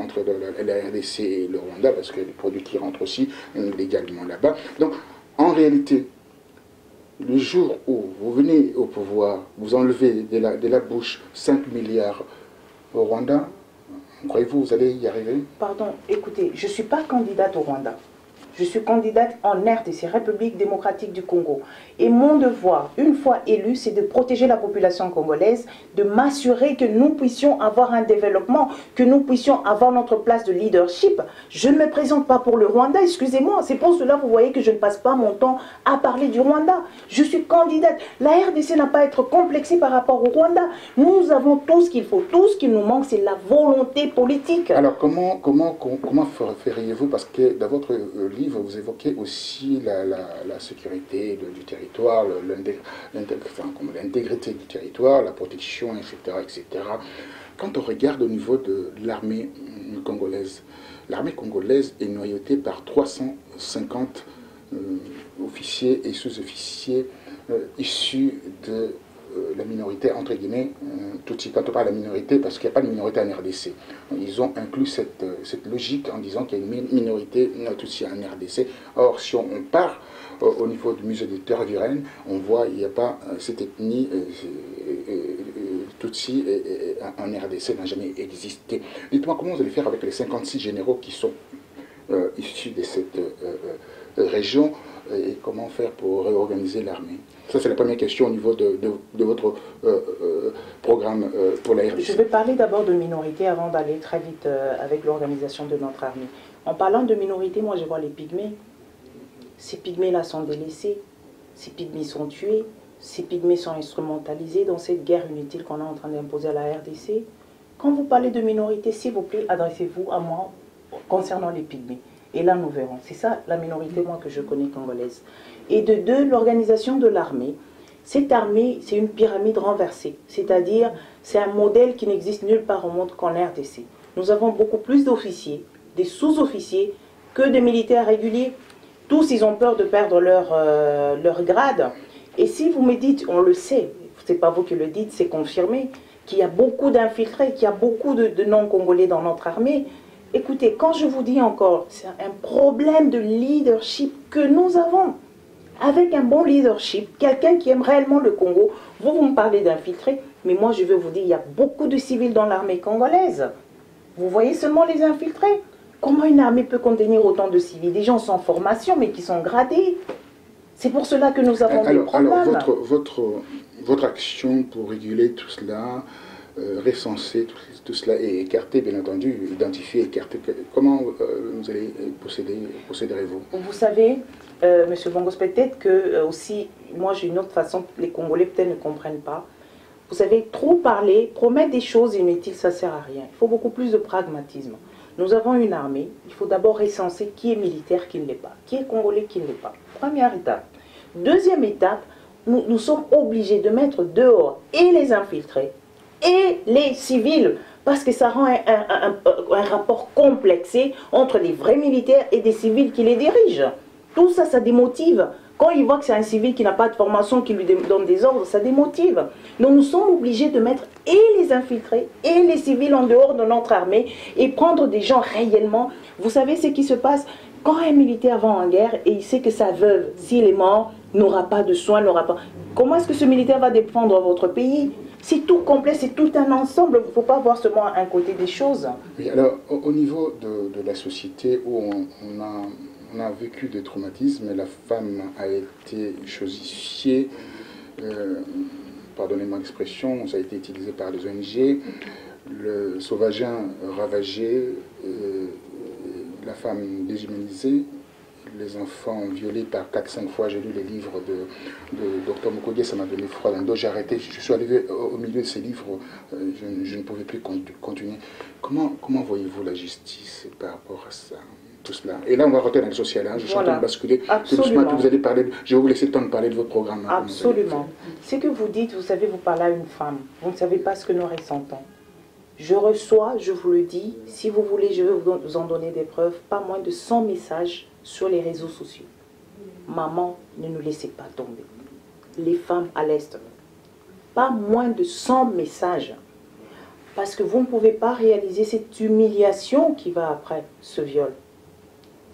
[SPEAKER 1] entre la RDC et le Rwanda, parce que les produits qui rentrent aussi légalement là-bas. Donc, en réalité, le jour où vous venez au pouvoir, vous enlevez de la bouche 5 milliards au Rwanda, croyez-vous vous allez y arriver?
[SPEAKER 2] Pardon, écoutez, je ne suis pas candidate au Rwanda. Je suis candidate en RDC, République démocratique du Congo. Et mon devoir, une fois élu, c'est de protéger la population congolaise, de m'assurer que nous puissions avoir un développement, que nous puissions avoir notre place de leadership. Je ne me présente pas pour le Rwanda, excusez-moi. C'est pour cela que vous voyez que je ne passe pas mon temps à parler du Rwanda. Je suis candidate. La RDC n'a pas à être complexée par rapport au Rwanda. Nous avons tout ce qu'il faut. Tout ce qui nous manque, c'est la volonté politique. Alors,
[SPEAKER 1] comment feriez-vous? Parce que dans votre livre, vous évoquez aussi la sécurité du territoire, l'intégrité du territoire, la protection, etc., etc. Quand on regarde au niveau de l'armée congolaise est noyautée par 350 officiers et sous-officiers issus de la minorité, entre guillemets, Tutsi. Quand on parle de la minorité, parce qu'il n'y a pas de minorité en RDC. Ils ont inclus cette logique en disant qu'il y a une minorité Tutsi en RDC. Or, si on part au niveau du musée de Terre du Rennes, on voit qu'il n'y a pas cette ethnie Tutsi en RDC, n'a jamais existé. Dites-moi comment vous allez faire avec les 56 généraux qui sont issus de cette région et comment faire pour réorganiser l'armée? Ça, c'est la première question au niveau de votre programme pour la RDC.
[SPEAKER 2] Je vais parler d'abord de minorités avant d'aller très vite avec l'organisation de notre armée. En parlant de minorités, moi je vois les pygmées. Ces pygmées-là sont délaissés, ces pygmées sont tués, ces pygmées sont instrumentalisés dans cette guerre inutile qu'on est en train d'imposer à la RDC. Quand vous parlez de minorités, s'il vous plaît, adressez-vous à moi concernant les pygmées. Et là, nous verrons. C'est ça la minorité, moi, que je connais congolaise. Et de deux, l'organisation de l'armée. Cette armée, c'est une pyramide renversée. C'est-à-dire, c'est un modèle qui n'existe nulle part au monde qu'en RDC. Nous avons beaucoup plus d'officiers, des sous-officiers, que de militaires réguliers. Tous, ils ont peur de perdre leur grade. Et si vous me dites, on le sait, c'est pas vous qui le dites, c'est confirmé, qu'il y a beaucoup d'infiltrés, qu'il y a beaucoup de non-congolais dans notre armée. Écoutez, quand je vous dis encore, c'est un problème de leadership que nous avons. Avec un bon leadership, quelqu'un qui aime réellement le Congo, vous me parlez d'infiltrés, mais moi je veux vous dire, il y a beaucoup de civils dans l'armée congolaise. Vous voyez seulement les infiltrés. Comment une armée peut contenir autant de civils? Des gens sans formation, mais qui sont gradés. C'est pour cela que nous avons des problèmes.
[SPEAKER 1] Alors, votre action pour réguler tout cela, recenser tout cela et écarter, bien entendu, identifier, écarter, comment vous allez procéderez-vous?
[SPEAKER 2] Vous savez, Monsieur Bongos, peut-être que aussi, moi j'ai une autre façon, les Congolais peut-être ne comprennent pas. Vous savez, trop parler, promettre des choses inutiles, ça ne sert à rien. Il faut beaucoup plus de pragmatisme. Nous avons une armée, il faut d'abord recenser qui est militaire, qui ne l'est pas, qui est congolais, qui ne l'est pas. Première étape. Deuxième étape, nous sommes obligés de mettre dehors et les infiltrés et les civils, parce que ça rend un rapport complexé entre les vrais militaires et des civils qui les dirigent. Tout ça, ça démotive. Quand ils voient que c'est un civil qui n'a pas de formation, qui lui donne des ordres, ça démotive. Donc nous sommes obligés de mettre et les infiltrés et les civils en dehors de notre armée et prendre des gens réellement. Vous savez ce qui se passe? Quand un militaire va en guerre et il sait que sa veuve, s'il est mort, n'aura pas de soins, n'aura pas... Comment est-ce que ce militaire va défendre votre pays? C'est tout complet, c'est tout un ensemble. Il ne faut pas voir seulement un côté des choses.
[SPEAKER 1] Oui, alors, au niveau de la société où on a vécu des traumatismes, la femme a été chosifiée, pardonnez-moi l'expression, ça a été utilisé par les ONG, le sauvagin ravagé, la femme déshumanisée, les enfants violés par 4-5 fois. J'ai lu les livres de Dr Mukwege, ça m'a donné froid dans le dos. J'ai arrêté, je suis arrivé au milieu de ces livres, je ne pouvais plus continuer. Comment voyez-vous la justice par rapport à ça, tout cela? Et là, on va rentrer dans le social, hein. Je suis en train de basculer.
[SPEAKER 2] Absolument.
[SPEAKER 1] Tout doucement, vous allez parler, je vais vous laisser le temps de parler de votre programme. Hein,
[SPEAKER 2] absolument. Ce que vous dites, vous savez, vous parlez à une femme, vous ne savez pas ce que nous ressentons. Je reçois, je vous le dis, si vous voulez, je vais vous en donner des preuves, pas moins de 100 messages sur les réseaux sociaux. Maman, ne nous laissez pas tomber. Les femmes à l'Est, pas moins de 100 messages. Parce que vous ne pouvez pas réaliser cette humiliation qui va après ce viol.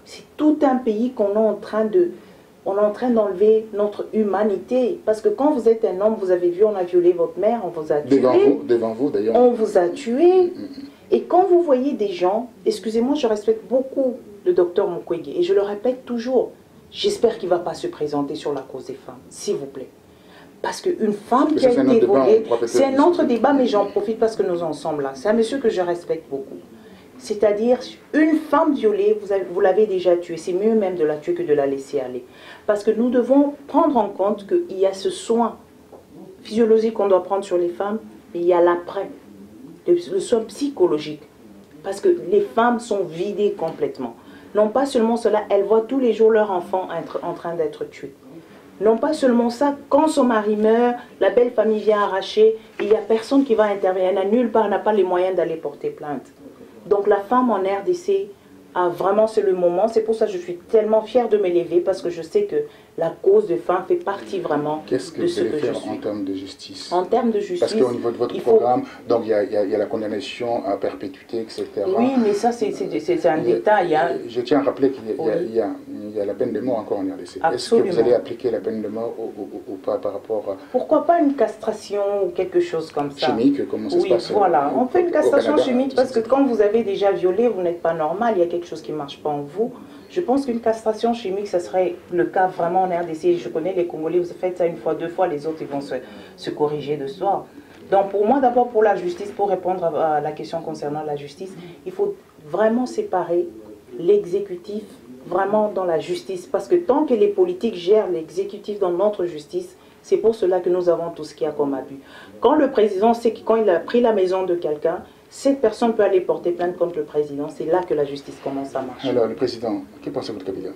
[SPEAKER 2] C'est tout un pays qu'on est en train de... On est en train d'enlever notre humanité. Parce que quand vous êtes un homme, vous avez vu, on a violé votre mère, on vous a tué.
[SPEAKER 1] Devant vous d'ailleurs.
[SPEAKER 2] On vous a tué. Et quand vous voyez des gens, excusez-moi, je respecte beaucoup le docteur Mukwege, et je le répète toujours, j'espère qu'il ne va pas se présenter sur la cause des femmes, s'il vous plaît. Parce qu'une femme qui a été volée, c'est un autre débat, mais j'en profite parce que nous en sommes là. C'est un monsieur que je respecte beaucoup. C'est-à-dire, une femme violée, vous l'avez déjà tuée. C'est mieux même de la tuer que de la laisser aller. Parce que nous devons prendre en compte qu'il y a ce soin physiologique qu'on doit prendre sur les femmes, et il y a l'après, le soin psychologique. Parce que les femmes sont vidées complètement. Non pas seulement cela, elles voient tous les jours leur enfant en train d'être tué. Non pas seulement ça, quand son mari meurt, la belle famille vient arracher, il n'y a personne qui va intervenir, elle n'a nulle part, n'a pas les moyens d'aller porter plainte. Donc la femme en RDC a vraiment, c'est le moment, c'est pour ça que je suis tellement fière de m'élever, parce que je sais que la cause de femme fait partie vraiment de ce que je suis. Qu'est-ce que vous allez faire
[SPEAKER 1] en termes de justice?
[SPEAKER 2] En termes de justice,
[SPEAKER 1] parce qu'au niveau de votre programme, donc il y a la condamnation à perpétuité, etc.
[SPEAKER 2] Oui, mais ça c'est un détail. Hein.
[SPEAKER 1] Je tiens à rappeler qu'il y a la peine de mort encore en RDC. Est-ce que vous allez appliquer la peine de mort ou pas par rapport à...
[SPEAKER 2] Pourquoi pas une castration ou quelque chose comme ça?
[SPEAKER 1] Chimique, comment ça se passe?
[SPEAKER 2] Oui, voilà. On fait une castration chimique parce que quand vous avez déjà violé, vous n'êtes pas normal, il y a quelque chose qui ne marche pas en vous. Je pense qu'une castration chimique, ça serait le cas vraiment en RDC. Je connais les Congolais, vous faites ça une fois, 2 fois, les autres ils vont se corriger de soi. Donc pour moi, d'abord pour la justice, pour répondre à la question concernant la justice, il faut vraiment séparer l'exécutif vraiment dans la justice. Parce que tant que les politiques gèrent l'exécutif dans notre justice, c'est pour cela que nous avons tout ce qu'il y a comme abus. Quand le président sait que quand il a pris la maison de quelqu'un, cette personne peut aller porter plainte contre le président. C'est là que la justice commence à marcher.
[SPEAKER 1] Alors, le président, que pensez-vous de Kabila?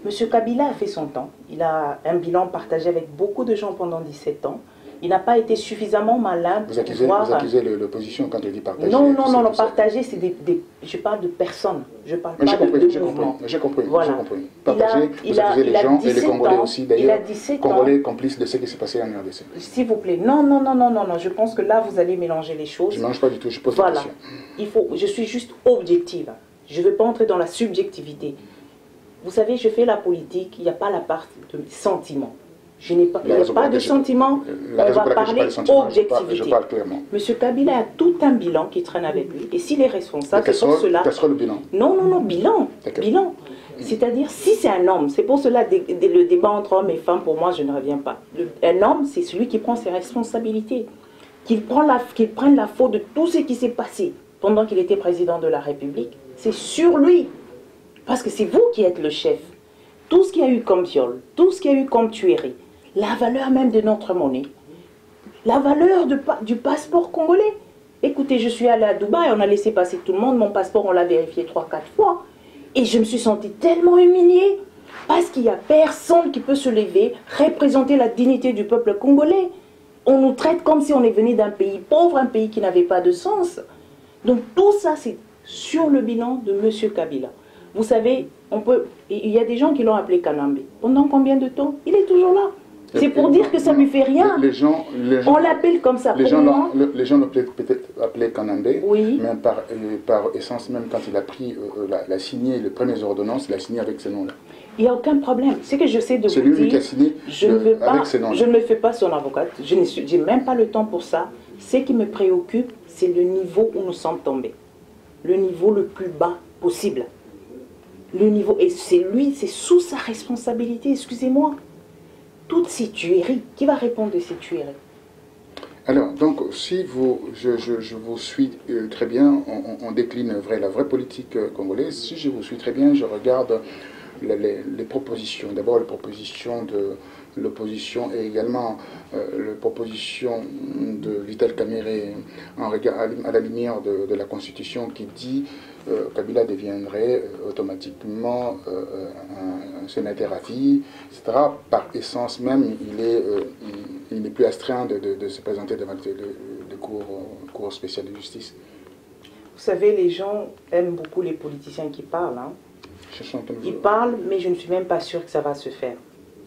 [SPEAKER 2] Monsieur Kabila a fait son temps. Il a un bilan partagé avec beaucoup de gens pendant 17 ans. Il n'a pas été suffisamment malin pour pouvoir...
[SPEAKER 1] Vous accusez l'opposition quand il dit partager?
[SPEAKER 2] Non, partager, c'est je parle de personnes. Je parle pas de mouvement.
[SPEAKER 1] J'ai compris,
[SPEAKER 2] voilà.
[SPEAKER 1] Partager, vous accusez les gens et les Congolais aussi, d'ailleurs. Congolais complices de ce qui s'est passé en RDC.
[SPEAKER 2] S'il vous plaît, non, je pense que là, vous allez mélanger les choses.
[SPEAKER 1] Je ne mélange pas du tout, je pose la question.
[SPEAKER 2] Je suis juste objective. Je ne veux pas entrer dans la subjectivité. Vous savez, je fais la politique, il n'y a pas la part de sentiments. Il n'y a pas de sentiments, on va parler objectivité.
[SPEAKER 1] Je parle clairement.
[SPEAKER 2] Monsieur Kabila a tout un bilan qui traîne avec lui. Et s'il est responsable, c'est pour cela...
[SPEAKER 1] Quel sera le bilan?
[SPEAKER 2] Non, bilan. C'est-à-dire, si c'est un homme, c'est pour cela le débat entre hommes et femmes, pour moi, je ne reviens pas. Un homme, c'est celui qui prend ses responsabilités, qu'il prenne la faute de tout ce qui s'est passé pendant qu'il était président de la République. C'est sur lui. Parce que c'est vous qui êtes le chef. Tout ce qu'il y a eu comme viol, tout ce qu'il y a eu comme tuerie, la valeur même de notre monnaie, la valeur du passeport congolais. Écoutez, je suis allée à Dubaï, on a laissé passer tout le monde, mon passeport, on l'a vérifié 3-4 fois. Et je me suis sentie tellement humiliée, parce qu'il n'y a personne qui peut se lever, représenter la dignité du peuple congolais. On nous traite comme si on est venu d'un pays pauvre, un pays qui n'avait pas de sens. Donc tout ça, c'est sur le bilan de M. Kabila. Vous savez, il y a des gens qui l'ont appelé Kanambe. Pendant combien de temps? Il est toujours là. C'est pour dire que ça ne lui fait rien. On l'appelle comme ça.
[SPEAKER 1] Les gens l'ont peut-être appelé Kanambe,
[SPEAKER 2] oui.
[SPEAKER 1] Mais par essence, même quand il a pris, l'a signé, les premières ordonnances, il a signé avec ce nom-là.
[SPEAKER 2] Il n'y a aucun problème. Ce que je sais de vous dire,
[SPEAKER 1] lui qui a signé avec ce nom-là.
[SPEAKER 2] Je ne me fais pas son avocate. Je n'ai même pas le temps pour ça. Ce qui me préoccupe, c'est le niveau où nous sommes tombés. Le niveau le plus bas possible. Le niveau, et c'est lui, c'est sous sa responsabilité, excusez-moi. Toutes ces tueries, qui va répondre de ces tueries?
[SPEAKER 1] Alors, donc, si vous, je vous suis très bien, on décline la vraie politique congolaise. Si je vous suis très bien, je regarde les propositions. D'abord, les propositions de l'opposition et également les propositions de Vital Kamerhe à la lumière de la Constitution qui dit Kabila deviendrait automatiquement un sénateur à vie, etc. Par essence même, il n'est plus astreint de se présenter devant le cours spécial de justice.
[SPEAKER 2] Vous savez, les gens aiment beaucoup les politiciens qui parlent. Hein. Ils parlent, mais je ne suis même pas sûre que ça va se faire.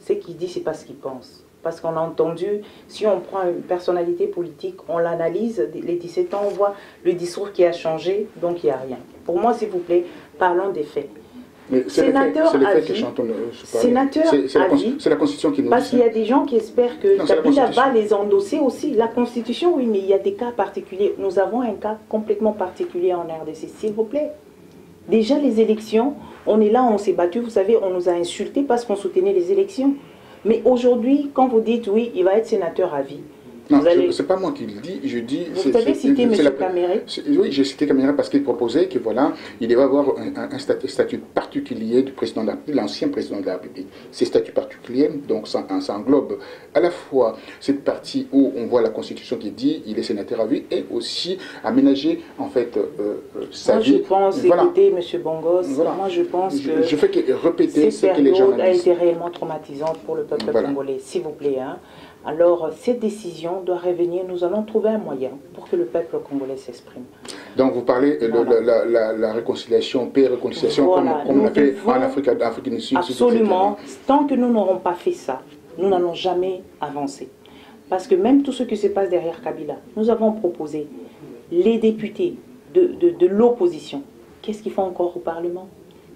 [SPEAKER 2] Ce qu'ils disent, ce n'est pas ce qu'ils pensent. Parce qu'on a entendu, si on prend une personnalité politique, on l'analyse, les 17 ans, on voit le discours qui a changé, donc il n'y a rien. Pour moi, s'il vous plaît, parlons des faits.
[SPEAKER 1] Sénateur à vie, c'est la Constitution qui nous dit.
[SPEAKER 2] Parce qu'il y a des gens qui espèrent que Kabila va les endosser aussi. La Constitution, oui, mais il y a des cas particuliers. Nous avons un cas complètement particulier en RDC, s'il vous plaît. Déjà, les élections, on est là, on s'est battu, vous savez, on nous a insultés parce qu'on soutenait les élections. Mais aujourd'hui, quand vous dites, oui, il va être sénateur à vie.
[SPEAKER 1] Non, c'est pas moi qui le dis, je dis...
[SPEAKER 2] Vous avez cité M. Kamerhe?
[SPEAKER 1] Oui, j'ai cité Kamerhe parce qu'il proposait que voilà, il devait avoir un statut particulier du président de la République, l'ancien président de la République. Ces statuts particuliers, donc ça englobe à la fois cette partie où on voit la Constitution qui dit il est sénateur à vie et aussi aménager en fait sa vie.
[SPEAKER 2] Je pense,
[SPEAKER 1] voilà.
[SPEAKER 2] Écoutez M. Bongos, voilà. Moi je pense que
[SPEAKER 1] je fais que répéter ce que les gens
[SPEAKER 2] a été réellement traumatisante pour le peuple congolais, s'il vous plaît. Hein. Alors, cette décision doit revenir. Nous allons trouver un moyen pour que le peuple congolais s'exprime.
[SPEAKER 1] Donc, vous parlez de la réconciliation, paix et réconciliation,
[SPEAKER 2] voilà.
[SPEAKER 1] comme on a fait en Afrique du Sud.
[SPEAKER 2] Absolument. Tant que nous n'aurons pas fait ça, nous n'allons jamais avancer. Parce que même tout ce qui se passe derrière Kabila, nous avons proposé les députés de l'opposition. Qu'est-ce qu'ils font encore au Parlement?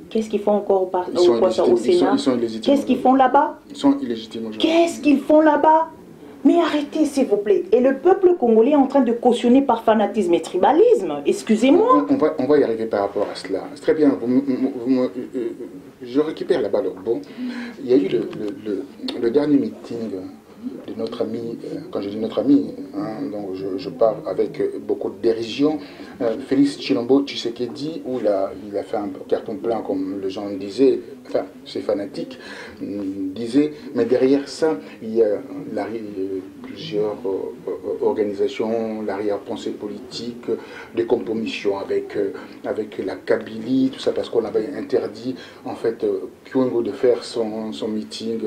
[SPEAKER 2] Qu'est-ce qu'ils font encore au Sénat? Qu'est-ce qu'ils font là-bas?
[SPEAKER 1] Ils sont illégitimes.
[SPEAKER 2] Qu'est-ce qu'ils font là-bas? Mais arrêtez, s'il vous plaît. Et le peuple congolais est en train de cautionner par fanatisme et tribalisme. Excusez-moi.
[SPEAKER 1] On va y arriver par rapport à cela. C'est très bien. Je récupère la balle au bon. Il y a eu le dernier meeting de notre ami, quand je dis notre ami, hein, donc je parle avec beaucoup de dérision, Félix Tshilombo Tshisekedi, où il a fait un carton plein, comme les gens disaient, enfin, c'est fanatique, disaient, mais derrière ça, il y a plusieurs organisations, l'arrière-pensée politique, des compromissions avec la Kabylie, tout ça, parce qu'on avait interdit, en fait, Kyungo de faire son meeting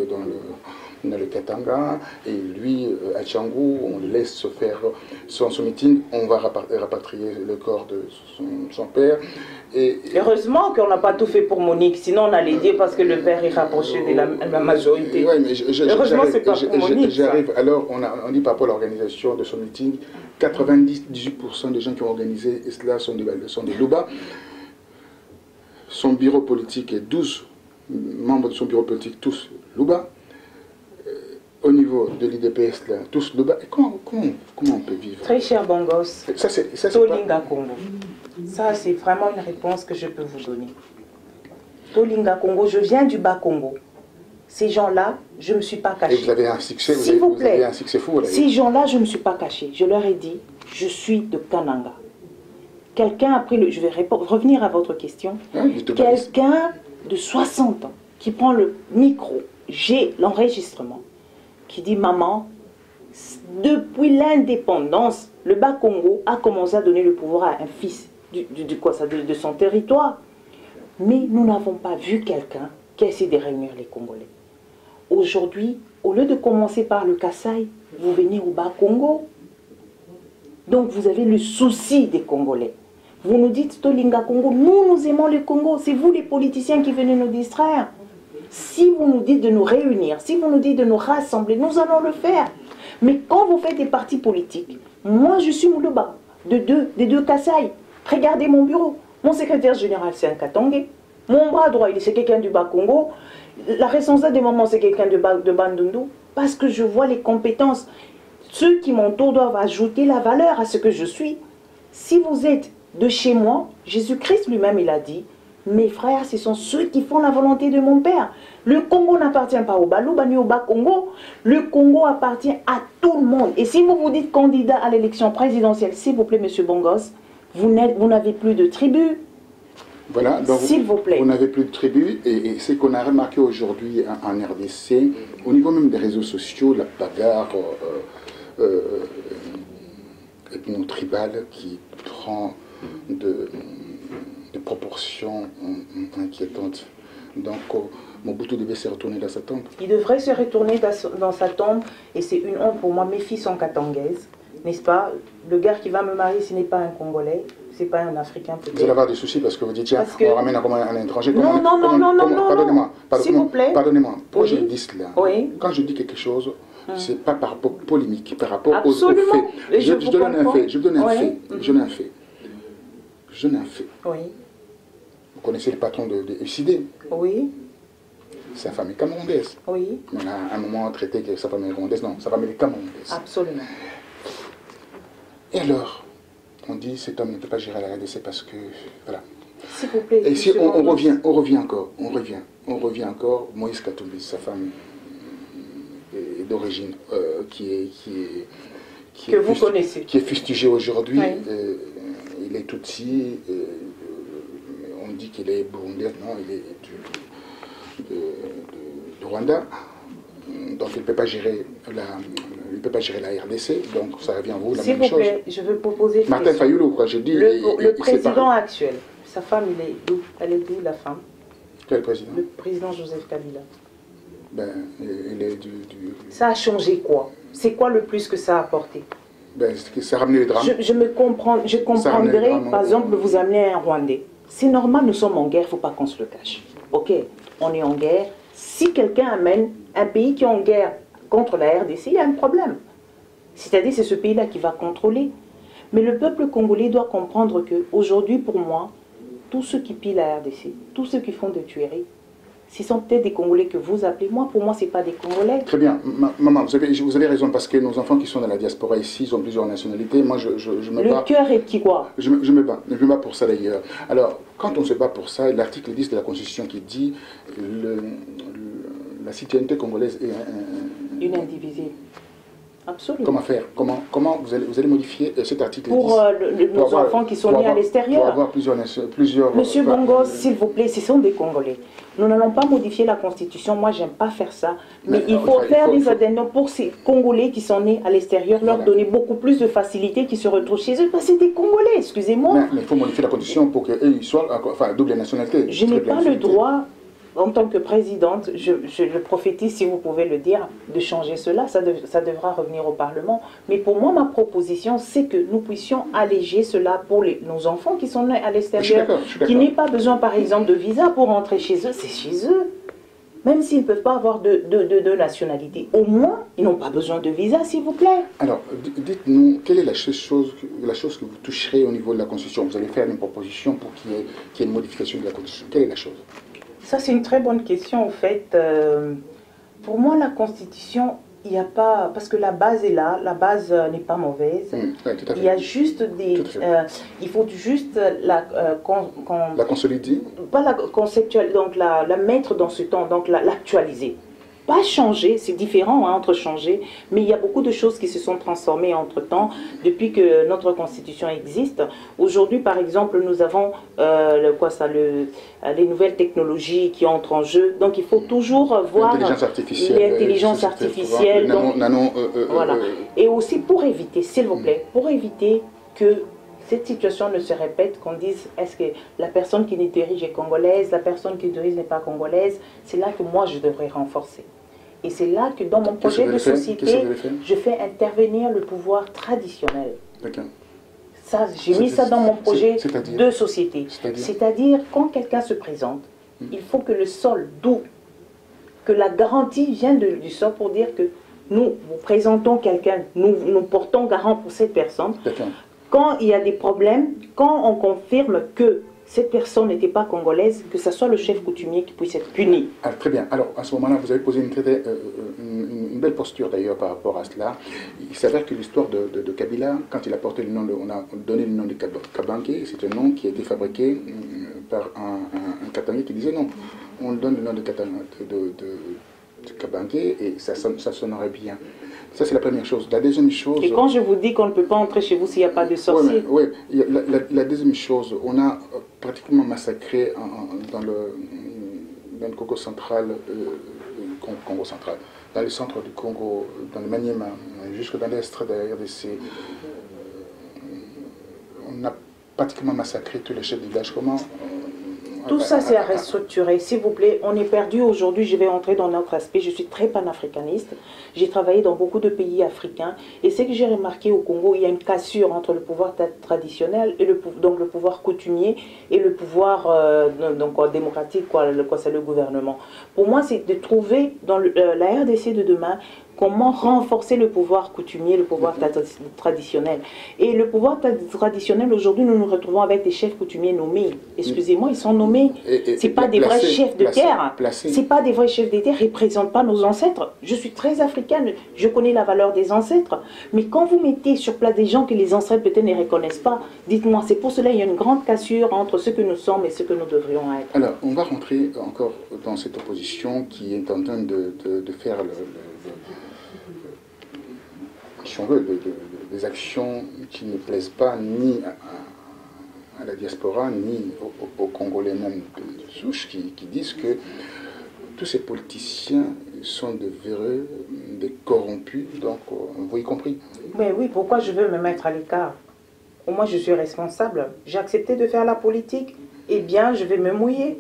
[SPEAKER 1] dans le Katanga, et lui, à Tchangou, on le laisse se faire son meeting, on va rapatrier le corps de son père. Et
[SPEAKER 2] heureusement qu'on n'a pas tout fait pour Monique, sinon on allait dire parce que le père est rapproché de la majorité.
[SPEAKER 1] Ouais, mais
[SPEAKER 2] heureusement, c'est pas pour Monique.
[SPEAKER 1] J'arrive, alors on dit par rapport à l'organisation de son meeting, 98% des gens qui ont organisé cela sont des Luba. Son bureau politique est 12 membres de son bureau politique, tous Luba. Au niveau de l'IDPS, tous Luba. Comment on peut vivre?
[SPEAKER 2] Très cher Bongos,
[SPEAKER 1] ça,
[SPEAKER 2] Tolinga Congo. Ça, c'est vraiment une réponse que je peux vous donner. Tolinga Congo, je viens du Bas-Congo. Ces gens-là, je ne me suis pas caché.
[SPEAKER 1] Et vous avez un succès,
[SPEAKER 2] vous
[SPEAKER 1] avez un succès fou. Là.
[SPEAKER 2] Ces gens-là, je ne me suis pas caché. Je leur ai dit, je suis de Kananga. Quelqu'un a pris le... Je vais revenir à votre question. Quelqu'un de 60 ans qui prend le micro, j'ai l'enregistrement, qui dit, maman, depuis l'indépendance, le Bas-Congo a commencé à donner le pouvoir à un fils de son territoire. Mais nous n'avons pas vu quelqu'un qui essaie de réunir les Congolais. Aujourd'hui, au lieu de commencer par le Kasaï, vous venez au Bas-Congo. Donc vous avez le souci des Congolais. Vous nous dites Tolinga Congo, nous aimons le Congo, c'est vous les politiciens qui venez nous distraire. Si vous nous dites de nous réunir, si vous nous dites de nous rassembler, nous allons le faire. Mais quand vous faites des partis politiques, moi je suis Moulouba, des deux Kasaï. Regardez mon bureau. Mon secrétaire général c'est un Katangé. Mon bras droit c'est quelqu'un du Bas-Congo. La responsable des moments c'est quelqu'un de Bandundu. Parce que je vois les compétences. Ceux qui m'entourent doivent ajouter la valeur à ce que je suis. Si vous êtes de chez moi, Jésus-Christ lui-même il a dit, Mes frères, ce sont ceux qui font la volonté de mon père. Le Congo n'appartient pas au Balouba ni au Bas-Congo. Le Congo appartient à tout le monde. Et si vous vous dites candidat à l'élection présidentielle, s'il vous plaît, monsieur Bongos, vous n'avez plus de tribu.
[SPEAKER 1] Voilà, donc
[SPEAKER 2] s'il vous plaît.
[SPEAKER 1] Vous n'avez plus de tribu. Et ce qu'on a remarqué aujourd'hui en RDC, au niveau même des réseaux sociaux, la bagarre ethno-tribale qui prend de proportions inquiétantes. Donc, Mobutu devait se retourner dans sa tombe.
[SPEAKER 2] Il devrait se retourner dans sa tombe, et c'est une honte pour moi. Mes filles sont katangaises, n'est-ce pas? Le gars qui va me marier, ce n'est pas un Congolais, c'est pas un Africain peut-être.
[SPEAKER 1] Vous allez avoir des soucis parce que vous dites, tiens, on ramène un étranger.
[SPEAKER 2] Non,
[SPEAKER 1] pardonnez-moi.
[SPEAKER 2] S'il vous plaît.
[SPEAKER 1] Pardonnez-moi. Pourquoi
[SPEAKER 2] Oui.
[SPEAKER 1] je dis cela?
[SPEAKER 2] Oui.
[SPEAKER 1] Quand je dis quelque chose, c'est pas par rapport polémique, par rapport
[SPEAKER 2] Absolument.
[SPEAKER 1] aux faits. Je donne un fait. Je donne un fait. Je donne un fait. Je donne un fait.
[SPEAKER 2] Oui.
[SPEAKER 1] Vous connaissez le patron de UCD?
[SPEAKER 2] Oui.
[SPEAKER 1] Sa femme est camerounaise.
[SPEAKER 2] Oui.
[SPEAKER 1] On a un moment traité que sa femme est rwandaise. Non, sa femme est camerounaise.
[SPEAKER 2] Absolument.
[SPEAKER 1] Et alors, on dit cet homme ne peut pas gérer la RDC parce que, voilà.
[SPEAKER 2] S'il vous plaît.
[SPEAKER 1] Et si on revient encore, Moïse Katumbi, sa femme est d'origine,
[SPEAKER 2] que vous connaissez.
[SPEAKER 1] Qui est fustigé aujourd'hui.
[SPEAKER 2] Oui.
[SPEAKER 1] Il est Tutsi, on dit qu'il est burundais, non, il est de Rwanda. Donc il ne peut pas gérer la RDC, donc ça revient à vous la même chose.
[SPEAKER 2] S'il vous plaît, je veux proposer une
[SPEAKER 1] Martin
[SPEAKER 2] question.
[SPEAKER 1] Fayoulou, quoi, j'ai dit.
[SPEAKER 2] Le président actuel, sa femme, elle est d'où la femme?
[SPEAKER 1] Quel président?
[SPEAKER 2] Le président Joseph Kabila.
[SPEAKER 1] Ben, il est
[SPEAKER 2] Ça a changé quoi? C'est quoi le plus que ça a apporté?
[SPEAKER 1] Ben, ça a ramené les drames.
[SPEAKER 2] Je comprendrais, par exemple, vous amener un Rwandais. C'est normal, nous sommes en guerre, il ne faut pas qu'on se le cache. Ok, on est en guerre. Si quelqu'un amène un pays qui est en guerre contre la RDC, il y a un problème. C'est-à-dire, c'est ce pays-là qui va contrôler. Mais le peuple congolais doit comprendre qu'aujourd'hui, pour moi, tous ceux qui pillent la RDC, tous ceux qui font des tueries, ce sont peut-être des Congolais que vous appelez. Pour moi, ce n'est pas des Congolais.
[SPEAKER 1] Très bien. Maman, vous avez raison, parce que nos enfants qui sont dans la diaspora ici, ils ont plusieurs nationalités. Moi, je me bats.
[SPEAKER 2] Le cœur est petit quoi?
[SPEAKER 1] Je me bats pour ça d'ailleurs. Alors, quand on se bat pour ça, l'article 10 de la Constitution qui dit la citoyenneté congolaise est
[SPEAKER 2] une indivisible. Absolument.
[SPEAKER 1] Comment faire? Comment vous allez modifier cet article 10
[SPEAKER 2] pour nos enfants qui sont nés à l'extérieur?
[SPEAKER 1] Pour avoir plusieurs
[SPEAKER 2] Monsieur Bongos, s'il vous plaît, ce sont des Congolais. Nous n'allons pas modifier la Constitution, moi j'aime pas faire ça. Mais il faut faire des addendums pour ces Congolais qui sont nés à l'extérieur, leur donner beaucoup plus de facilité, qui se retrouvent chez eux, parce que c'est des Congolais, excusez-moi.
[SPEAKER 1] Mais il faut modifier la Constitution pour qu'eux soient, enfin, double nationalité.
[SPEAKER 2] Je n'ai pas le droit, en tant que présidente, je le prophétise, si vous pouvez le dire, de changer cela. Ça devra revenir au Parlement. Mais pour moi, ma proposition, c'est que nous puissions alléger cela pour nos enfants qui sont nés à l'extérieur, qui n'aient pas besoin, par exemple, de visa pour rentrer chez eux. C'est chez eux. Même s'ils ne peuvent pas avoir de nationalité, au moins, ils n'ont pas besoin de visa, s'il vous plaît.
[SPEAKER 1] Alors, dites-nous, quelle est la chose que vous toucherez au niveau de la Constitution? Vous allez faire une proposition pour qu'il y ait une modification de la Constitution. Quelle est la chose?
[SPEAKER 2] Ça, c'est une très bonne question, en fait. Pour moi, la Constitution, il n'y a pas... Parce que la base est là, la base n'est pas mauvaise.
[SPEAKER 1] Oui, tout à fait.
[SPEAKER 2] Il y a juste des... il faut juste la
[SPEAKER 1] consolider.
[SPEAKER 2] Pas la conceptuelle, donc la mettre dans ce temps, donc l'actualiser. Pas changer, c'est différent entre changer, mais il y a beaucoup de choses qui se sont transformées entre-temps depuis que notre Constitution existe. Aujourd'hui, par exemple, nous avons les nouvelles technologies qui entrent en jeu, donc il faut toujours voir l'intelligence artificielle. Voilà. Et aussi pour éviter, s'il vous plaît, pour éviter que cette situation ne se répète, qu'on dise est-ce que la personne qui dirige est congolaise, la personne qui dirige n'est pas congolaise, c'est là que moi je devrais renforcer. Et c'est là que dans mon projet de société, je fais intervenir le pouvoir traditionnel. Ça, j'ai mis ça dans mon projet de société. C'est-à-dire quand quelqu'un se présente, il faut que le sol, d'où que la garantie vienne du sol pour dire que nous vous présentons quelqu'un, nous portons garant pour cette personne. Quand il y a des problèmes, quand on confirme que cette personne n'était pas congolaise, que ce soit le chef coutumier qui puisse être puni.
[SPEAKER 1] Ah, très bien. Alors, à ce moment-là, vous avez posé une belle posture d'ailleurs par rapport à cela. Il s'avère que l'histoire de Kabila, quand il a porté le nom on a donné le nom de Kabanké, c'est un nom qui a été fabriqué par un Katangais qui disait non, on donne le nom de Kabange et ça sonnerait bien. Ça, c'est la première chose. La deuxième chose...
[SPEAKER 2] Et quand je vous dis qu'on ne peut pas entrer chez vous s'il n'y a pas de sorcier?
[SPEAKER 1] Oui, la deuxième chose, on a pratiquement massacré dans le Congo central, dans le centre du Congo, dans le Maniema, jusque dans l'est de la RDC. On a pratiquement massacré tous les chefs de village. Comment
[SPEAKER 2] tout ça, c'est à restructurer. S'il vous plaît, on est perdu aujourd'hui. Je vais entrer dans notre aspect. Je suis très panafricaniste. J'ai travaillé dans beaucoup de pays africains. Et ce que j'ai remarqué au Congo, il y a une cassure entre le pouvoir traditionnel et le pouvoir coutumier et le pouvoir démocratique, c'est le gouvernement. Pour moi, c'est de trouver dans la RDC de demain comment renforcer le pouvoir coutumier, le pouvoir traditionnel. Et le pouvoir traditionnel, aujourd'hui, nous nous retrouvons avec des chefs coutumiers nommés. Excusez-moi, ils sont nommés. Ce pas des vrais chefs de terre. Ce pas des vrais chefs de terre, ils ne représentent pas nos ancêtres. Je suis très africaine, je connais la valeur des ancêtres. Mais quand vous mettez sur place des gens que les ancêtres peut-être ne reconnaissent pas, dites-moi, c'est pour cela qu'il y a une grande cassure entre ce que nous sommes et ce que nous devrions être.
[SPEAKER 1] Alors, on va rentrer encore dans cette opposition qui est en train de faire si on veut, des actions qui ne plaisent pas ni à la diaspora, ni aux Congolais même de souche, qui disent que tous ces politiciens sont de véreux, des corrompus, donc vous y compris.
[SPEAKER 2] Mais oui, pourquoi je veux me mettre à l'écart? Au moins je suis responsable. J'ai accepté de faire la politique, eh bien je vais me mouiller,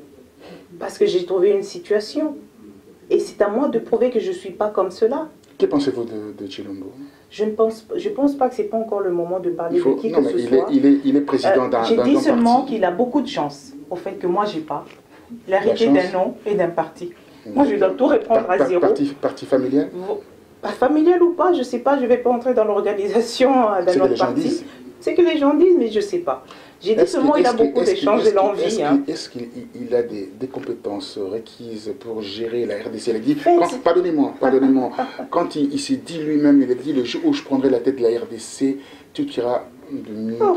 [SPEAKER 2] parce que j'ai trouvé une situation. Et c'est à moi de prouver que je ne suis pas comme cela.
[SPEAKER 1] Que pensez-vous de Tshilombo?
[SPEAKER 2] Je pense pas que ce n'est pas encore le moment de parler de qui que ce soit.
[SPEAKER 1] Il est président d'un parti.
[SPEAKER 2] J'ai dit seulement qu'il a beaucoup de chance, au fait que moi, je n'ai pas. L'hérité d'un nom et d'un parti. Moi, je dois tout répondre à zéro.
[SPEAKER 1] Parti familial?
[SPEAKER 2] Familial ou pas, je ne sais pas, je ne vais pas entrer dans l'organisation d'un autre parti. C'est que les gens disent, mais je ne sais pas. J'ai dit seulement qu'il a beaucoup de chance et l'envie.
[SPEAKER 1] Est-ce qu'il a des compétences requises pour gérer la RDC? Il a dit, pardonnez-moi, quand il s'est dit lui-même, il a dit, le jour où je prendrai la tête de la RDC, tout ira de mieux en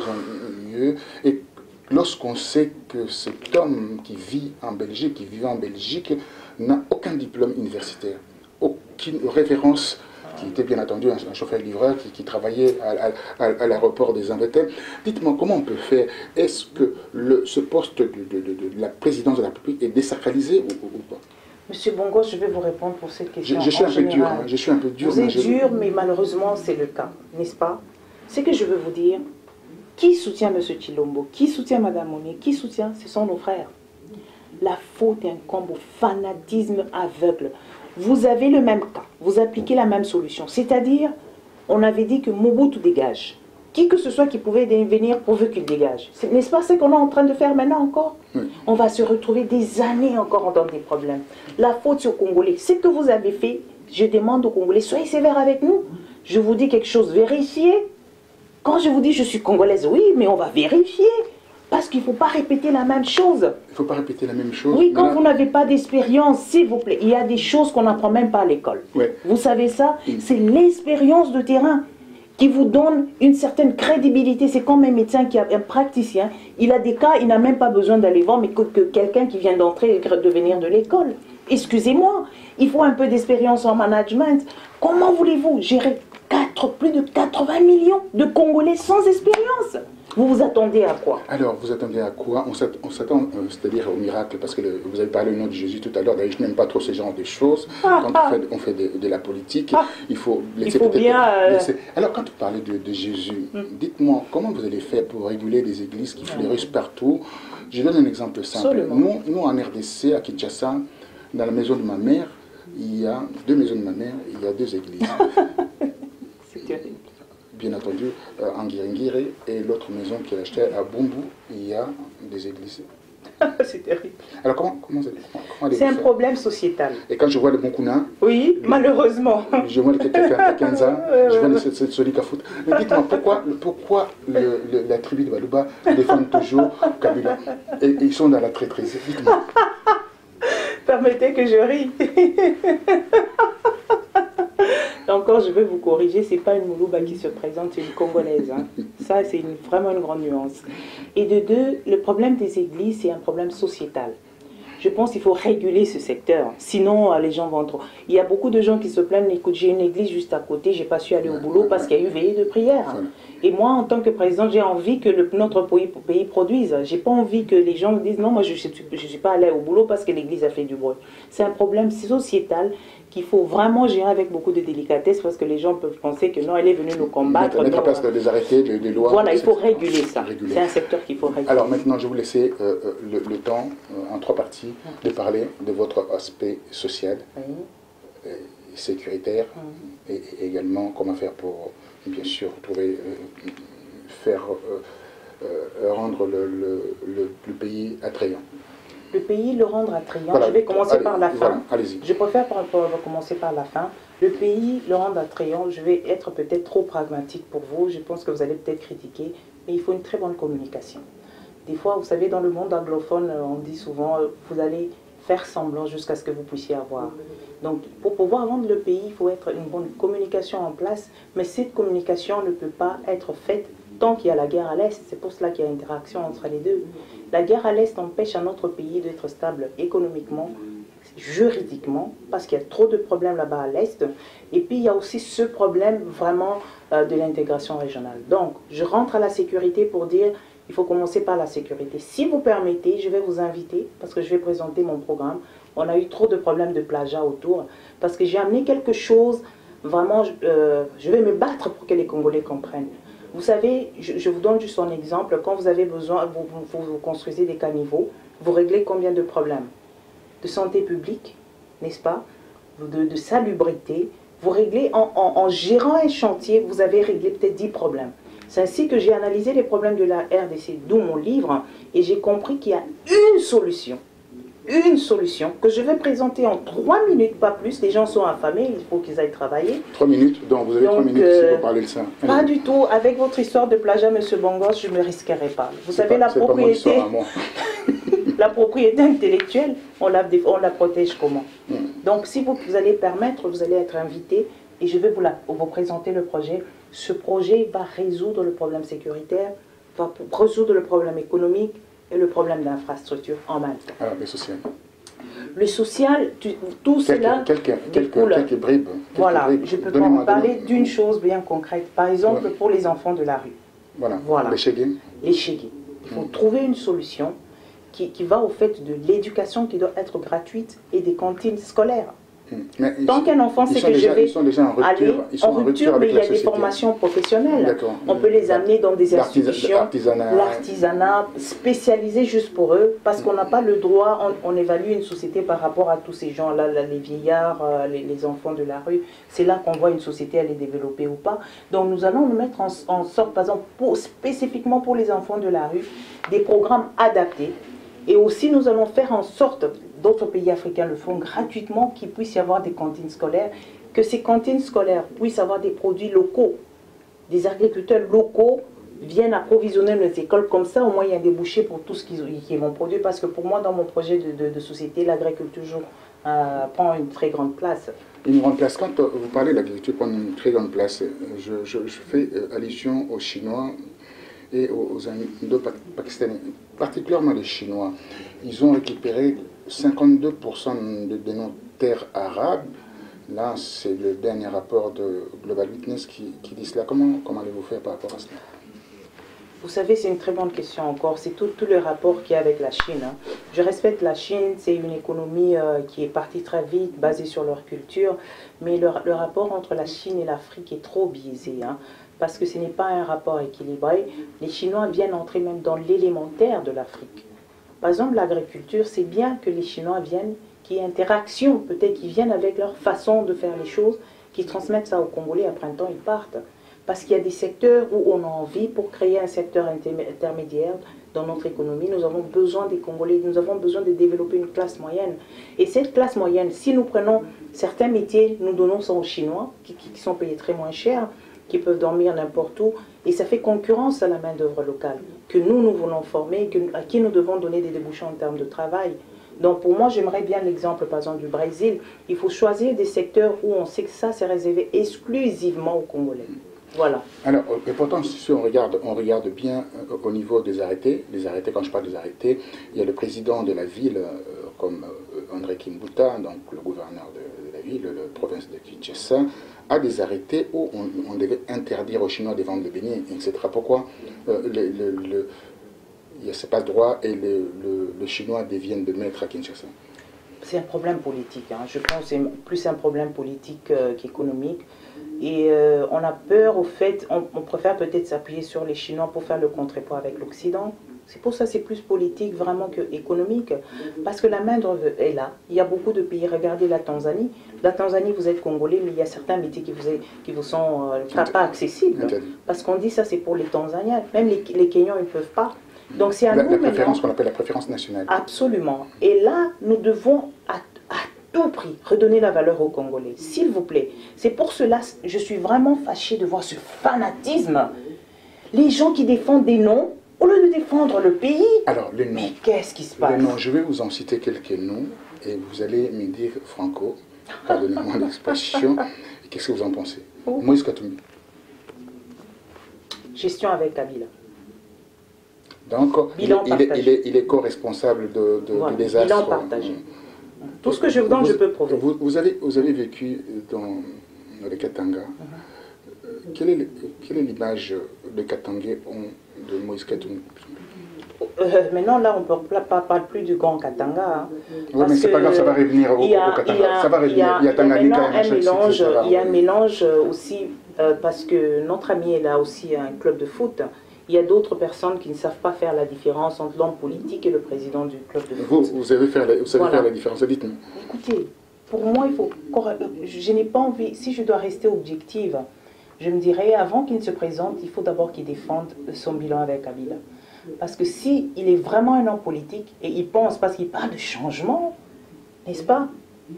[SPEAKER 1] mieux. Et lorsqu'on sait que cet homme qui vit en Belgique, qui vivait en Belgique, n'a aucun diplôme universitaire, aucune référence, qui était bien entendu un chauffeur-livreur qui travaillait à l'aéroport des Anvetem. Dites-moi, comment on peut faire? Est-ce que ce poste de la présidence de la République est désacralisé ou pas?
[SPEAKER 2] Monsieur Bongo, je vais vous répondre pour cette question.
[SPEAKER 1] Je suis un peu dur, hein, je suis un peu dur.
[SPEAKER 2] Vous êtes dur, mais malheureusement, c'est le cas, n'est-ce pas? Ce que je veux vous dire, qui soutient M. Tshilombo? Qui soutient Mme Monier? Qui soutient? Ce sont nos frères. La faute incombe au fanatisme aveugle. Vous avez le même cas, vous appliquez la même solution. C'est-à-dire, on avait dit que Mobutu dégage. Qui que ce soit qui pouvait venir pourvu qu'il dégage. N'est-ce pas ce qu'on est en train de faire maintenant encore? Oui. On va se retrouver des années encore dans des problèmes. La faute c'est aux Congolais. Ce que vous avez fait, je demande aux Congolais, soyez sévères avec nous. Je vous dis quelque chose, vérifiez. Quand je vous dis je suis congolaise, oui, mais on va vérifier. Parce qu'il ne faut pas répéter la même chose.
[SPEAKER 1] Il ne faut pas répéter la même chose.
[SPEAKER 2] Oui, quand vous n'avez pas d'expérience, s'il vous plaît, il y a des choses qu'on n'apprend même pas à l'école. Ouais. Vous savez ça? C'est l'expérience de terrain qui vous donne une certaine crédibilité. C'est comme un médecin qui a un praticien. Il a des cas, il n'a même pas besoin d'aller voir, mais que quelqu'un qui vient d'entrer et de venir de l'école. Excusez-moi, il faut un peu d'expérience en management. Comment voulez-vous gérer plus de 80 millions de Congolais sans expérience? Vous vous attendez à quoi?
[SPEAKER 1] Alors, vous attendez à quoi? On s'attend, c'est-à-dire au miracle, parce que vous avez parlé au nom de Jésus tout à l'heure, d'ailleurs je n'aime pas trop ce genre de choses. Quand on fait de la politique, il faut laisser peut-être... Alors, quand vous parlez de Jésus, dites-moi, comment vous allez faire pour réguler des églises qui fleurissent partout? Je donne un exemple simple. Nous, en RDC, à Kinshasa, dans la maison de ma mère, il y a 2 maisons de ma mère, il y a 2 églises.
[SPEAKER 2] C'est terrible.
[SPEAKER 1] Bien entendu, en Guiringiri et l'autre maison qui est achetée à Bumbu, il y a des églises.
[SPEAKER 2] C'est terrible.
[SPEAKER 1] Alors comment
[SPEAKER 2] c'est un problème sociétal.
[SPEAKER 1] Et quand je vois le Bonkuna...
[SPEAKER 2] Oui, malheureusement.
[SPEAKER 1] Je vois le Kenza, je vois le Solika Foot. Mais dites-moi, pourquoi la tribu de Baluba défend toujours Kabila? Et ils sont dans la traîtrise. Dites-moi.
[SPEAKER 2] Permettez que je rie. Encore, je vais vous corriger, ce n'est pas une Moulouba qui se présente, c'est une Congolaise. Hein. Ça, c'est vraiment une grande nuance. Et de deux, le problème des églises, c'est un problème sociétal. Je pense qu'il faut réguler ce secteur, sinon les gens vont trop. Il y a beaucoup de gens qui se plaignent, écoute, j'ai une église juste à côté, j'ai pas su aller au boulot parce qu'il y a eu veillée de prière. Et moi, en tant que présidente, j'ai envie que notre pays produise. J'ai pas envie que les gens me disent, non, moi je suis pas allée au boulot parce que l'église a fait du bruit. C'est un problème sociétal qu'il faut vraiment gérer avec beaucoup de délicatesse parce que les gens peuvent penser que non, elle est venue nous combattre.
[SPEAKER 1] Mettre en place des arrêtés, des lois.
[SPEAKER 2] Voilà, il faut réguler ça. C'est un secteur qu'il faut réguler.
[SPEAKER 1] Alors maintenant, je vais vous laisser le temps, en 3 parties, de parler de votre aspect social, sécuritaire, et également comment faire pour, bien sûr, trouver, rendre le pays attrayant.
[SPEAKER 2] Le pays, le rendre attrayant.
[SPEAKER 1] Voilà.
[SPEAKER 2] Je vais commencer par la fin.
[SPEAKER 1] Voilà, allez-y.
[SPEAKER 2] Je préfère commencer par la fin. Le pays, le rendre attrayant, je vais être peut-être trop pragmatique pour vous. Je pense que vous allez peut-être critiquer, mais il faut une très bonne communication. Des fois, vous savez, dans le monde anglophone, on dit souvent, vous allez faire semblant jusqu'à ce que vous puissiez avoir. Donc, pour pouvoir vendre le pays, il faut être une bonne communication en place, mais cette communication ne peut pas être faite tant qu'il y a la guerre à l'Est. C'est pour cela qu'il y a interaction entre les deux. La guerre à l'Est empêche à notre pays d'être stable économiquement, juridiquement, parce qu'il y a trop de problèmes là-bas à l'Est. Et puis, il y a aussi ce problème vraiment de l'intégration régionale. Donc, je rentre à la sécurité pour dire, il faut commencer par la sécurité. Si vous permettez, je vais vous inviter, parce que je vais présenter mon programme. On a eu trop de problèmes de plagiat autour, parce que j'ai amené quelque chose, vraiment, je vais me battre pour que les Congolais comprennent. Vous savez, je vous donne juste un exemple, quand vous avez besoin, vous construisez des caniveaux, vous réglez combien de problèmes? De santé publique, n'est-ce pas? De salubrité. Vous réglez, en gérant un chantier, vous avez réglé peut-être 10 problèmes. C'est ainsi que j'ai analysé les problèmes de la RDC, d'où mon livre, et j'ai compris qu'il y a une solution que je vais présenter en 3 minutes, pas plus. Les gens sont affamés, il faut qu'ils aillent travailler.
[SPEAKER 1] 3 minutes, donc vous avez 3 minutes ici pour parler de ça.
[SPEAKER 2] Pas du tout. Avec votre histoire de plagiat, M. Bongos, je ne me risquerai pas. Vous savez, la propriété, la propriété intellectuelle, on la protège comment? Donc, si vous allez permettre, vous allez être invité et je vais vous présenter le projet. Ce projet va résoudre le problème sécuritaire, va résoudre le problème économique, et le problème d'infrastructure en même temps.
[SPEAKER 1] Alors, le social.
[SPEAKER 2] Le social, tout cela
[SPEAKER 1] quelques bribes.
[SPEAKER 2] Voilà, je peux parler d'une chose bien concrète. Par exemple, pour les enfants de la rue.
[SPEAKER 1] Voilà. Les chégués.
[SPEAKER 2] Les chégués. Il faut trouver une solution qui va au fait de l'éducation qui doit être gratuite et des cantines scolaires. Tant qu'un enfant sait que je vais aller en rupture, mais il y a des formations professionnelles. On peut les amener dans des institutions, l'artisanat spécialisé juste pour eux, parce qu'on n'a pas le droit, on évalue une société par rapport à tous ces gens-là, les vieillards, les enfants de la rue. C'est là qu'on voit une société aller développer ou pas. Donc nous allons nous mettre en sorte, par exemple, spécifiquement pour les enfants de la rue, des programmes adaptés. Et aussi, nous allons faire en sorte, d'autres pays africains le font gratuitement, qu'il puisse y avoir des cantines scolaires, que ces cantines scolaires puissent avoir des produits locaux. Des agriculteurs locaux viennent approvisionner nos écoles. Comme ça, au moins, il y a des débouchés pour tout ce qu'ils vont produire. Parce que pour moi, dans mon projet de société, l'agriculture prend une très grande place.
[SPEAKER 1] Une grande place. Quand vous parlez de l'agriculture prend une très grande place, je fais allusion aux Chinois et aux Indo-Pakistanais, particulièrement les Chinois. Ils ont récupéré 52% de nos terres arabes. Là, c'est le dernier rapport de Global Witness qui dit cela. Comment allez-vous faire par rapport à cela?
[SPEAKER 2] Vous savez, c'est une très bonne question encore. C'est tout le rapport qu'il y a avec la Chine. Je respecte la Chine, c'est une économie qui est partie très vite, basée sur leur culture. Mais le rapport entre la Chine et l'Afrique est trop biaisé. Parce que ce n'est pas un rapport équilibré. Les Chinois viennent entrer même dans l'élémentaire de l'Afrique. Par exemple, l'agriculture, c'est bien que les Chinois viennent, qu'il y ait interaction, peut-être qu'ils viennent avec leur façon de faire les choses, qu'ils transmettent ça aux Congolais, après un temps, ils partent. Parce qu'il y a des secteurs où on a envie, pour créer un secteur intermédiaire dans notre économie, nous avons besoin des Congolais, nous avons besoin de développer une classe moyenne. Et cette classe moyenne, si nous prenons certains métiers, nous donnons ça aux Chinois, qui sont payés très moins cher, qui peuvent dormir n'importe où, et ça fait concurrence à la main-d'œuvre locale, que nous voulons former, à qui nous devons donner des débouchés en termes de travail. Donc pour moi, j'aimerais bien l'exemple, par exemple, du Brésil. Il faut choisir des secteurs où on sait que ça, c'est réservé exclusivement aux Congolais. Voilà.
[SPEAKER 1] Alors, et pourtant, si on regarde bien au niveau des arrêtés, quand je parle des arrêtés, il y a le président de la ville, comme André Kimbuta, donc le gouverneur de la ville, la province de Kinshasa, a des arrêtés où on devait interdire aux Chinois de vendre le beignets, etc. Pourquoi il y a ce passe-droit et les Chinois deviennent de maître à Kinshasa?
[SPEAKER 2] C'est un problème politique. Hein. Je pense que c'est plus un problème politique qu'économique. Et on a peur, au fait, on préfère peut-être s'appuyer sur les Chinois pour faire le contrepoids avec l'Occident. C'est pour ça que c'est plus politique vraiment que économique. Parce que la main-d'œuvre est là. Il y a beaucoup de pays. Regardez la Tanzanie. La Tanzanie, vous êtes congolais, mais il y a certains métiers qui vous sont pas accessibles. Parce qu'on dit ça, c'est pour les Tanzaniens. Même les Kenyans, ils ne peuvent pas. Donc c'est à nous
[SPEAKER 1] la préférence qu'on appelle la préférence nationale.
[SPEAKER 2] Absolument. Et là, nous devons à tout prix redonner la valeur aux Congolais. S'il vous plaît. C'est pour cela que je suis vraiment fâchée de voir ce fanatisme. Les gens qui défendent des noms au lieu de défendre le pays.
[SPEAKER 1] Alors, les noms.
[SPEAKER 2] Mais qu'est-ce qui se passe?
[SPEAKER 1] Les noms, je vais vous en citer quelques noms et vous allez me dire, Franco, pardonnez-moi l'expression, qu'est-ce que vous en pensez? Moïse Katumbi.
[SPEAKER 2] Gestion avec Kabila.
[SPEAKER 1] Donc, il est co-responsable de désastre.
[SPEAKER 2] Bilan partagé. Tout ce que je vous donne, je peux prouver.
[SPEAKER 1] Vous avez vécu dans les Katanga. Quelle est l'image de Katangais de Moïse Katumbi?
[SPEAKER 2] Maintenant, là, on ne parle plus du grand Katanga. Hein,
[SPEAKER 1] oui, mais c'est pas grave, ça va revenir au Katanga. Ça va revenir. Il y a Tanganyika
[SPEAKER 2] il y a un mélange aussi, parce que notre ami, elle a aussi un club de foot. Il y a d'autres personnes qui ne savent pas faire la différence entre l'homme politique et le président du club de foot.
[SPEAKER 1] Vous savez faire la différence, dites-nous.
[SPEAKER 2] Écoutez, pour moi, je n'ai pas envie, si je dois rester objective, je me dirais, avant qu'il ne se présente, il faut d'abord qu'il défende son bilan avec Kabila. Parce que s'il est vraiment un homme politique, et il pense, parce qu'il parle de changement, n'est-ce pas?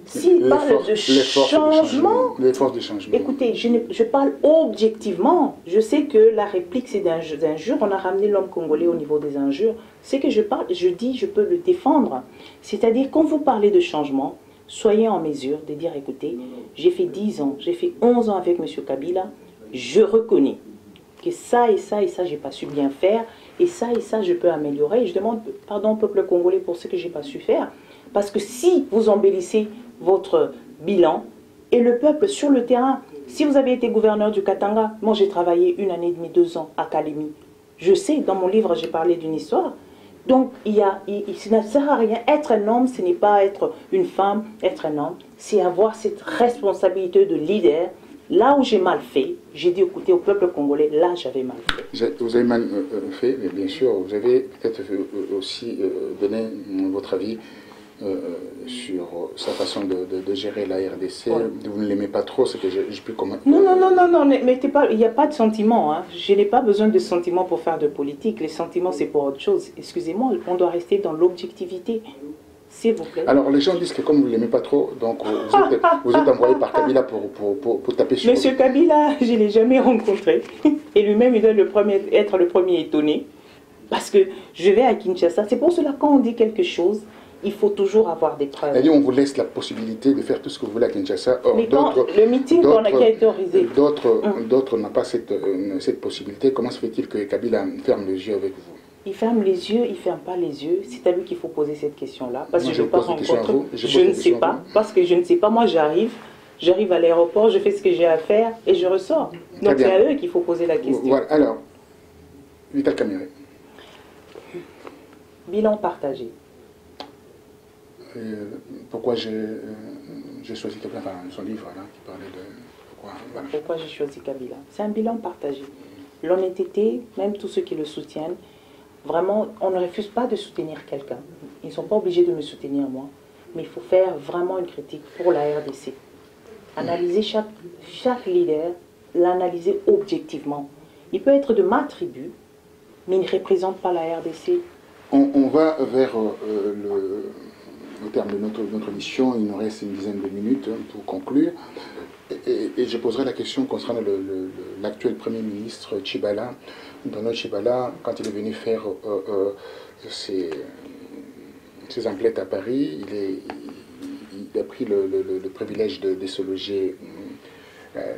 [SPEAKER 2] S'il parle de changement,
[SPEAKER 1] les forces de changement.
[SPEAKER 2] Écoutez, je parle objectivement. Je sais que la réplique, c'est d'injures. On a ramené l'homme congolais au niveau des injures. C'est que je parle, je dis, je peux le défendre. C'est-à-dire, quand vous parlez de changement, soyez en mesure de dire, écoutez, j'ai fait 10 ans, j'ai fait 11 ans avec M. Kabila, je reconnais que ça et ça et ça, je n'ai pas su bien faire, et ça, je peux améliorer. Et je demande pardon au peuple congolais pour ce que je n'ai pas su faire. Parce que si vous embellissez votre bilan, et le peuple sur le terrain, si vous avez été gouverneur du Katanga, moi j'ai travaillé 1 année et demie, 2 ans à Kalemi. Je sais, dans mon livre, j'ai parlé d'une histoire. Donc, ça ne sert à rien. Être un homme, ce n'est pas être une femme. Être un homme, c'est avoir cette responsabilité de leader. Là où j'ai mal fait, j'ai dit écoutez au peuple congolais, là j'avais mal fait.
[SPEAKER 1] Vous avez mal fait, mais bien sûr, vous avez peut-être aussi donné votre avis sur sa façon de gérer la RDC. Ouais. Vous ne l'aimez pas trop, c'est que je peux comment...
[SPEAKER 2] Non, mettez pas, il n'y a pas de sentiments. Hein. Je n'ai pas besoin de sentiments pour faire de politique. Les sentiments, c'est pour autre chose. Excusez-moi, on doit rester dans l'objectivité. S'il vous plaît.
[SPEAKER 1] Alors, les gens disent que comme vous ne l'aimez pas trop, donc vous êtes envoyé par Kabila pour taper sur...
[SPEAKER 2] Monsieur Kabila, je ne l'ai jamais rencontré. Et lui-même, il doit être le premier étonné. Parce que je vais à Kinshasa. C'est pour cela, quand on dit quelque chose, il faut toujours avoir des preuves.
[SPEAKER 1] Et on vous laisse la possibilité de faire tout ce que vous voulez à Kinshasa. Or,
[SPEAKER 2] mais quand le meeting qu'on a été autorisé...
[SPEAKER 1] D'autres n'ont pas cette possibilité. Comment se fait-il que Kabila ferme les yeux avec vous?
[SPEAKER 2] Il ferme les yeux, il ne ferme pas les yeux. C'est à lui qu'il faut poser cette question-là. Parce que
[SPEAKER 1] je
[SPEAKER 2] ne pas rencontrer. Je ne sais pas. Parce que je ne sais pas. Moi, j'arrive à l'aéroport, je fais ce que j'ai à faire et je ressors. Donc c'est à eux qu'il faut poser la question.
[SPEAKER 1] Voilà. Alors, Vital Kamerhe.
[SPEAKER 2] Bilan partagé.
[SPEAKER 1] Pourquoi j'ai choisi Kabila, enfin, son livre là, qui parlait de...
[SPEAKER 2] Pourquoi j'ai choisi Kabila? C'est un bilan partagé. L'honnêteté, même tous ceux qui le soutiennent, vraiment, on ne refuse pas de soutenir quelqu'un. Ils ne sont pas obligés de me soutenir moi. Mais il faut faire vraiment une critique pour la RDC. Analyser chaque leader, l'analyser objectivement. Il peut être de ma tribu, mais il ne représente pas la RDC.
[SPEAKER 1] On va vers au terme de notre émission. Il nous reste une dizaine de minutes pour conclure. Et je poserai la question concernant l'actuel Premier ministre Tshibala. Donald Tshibala, quand il est venu faire ses emplettes à Paris, il a pris le privilège de se loger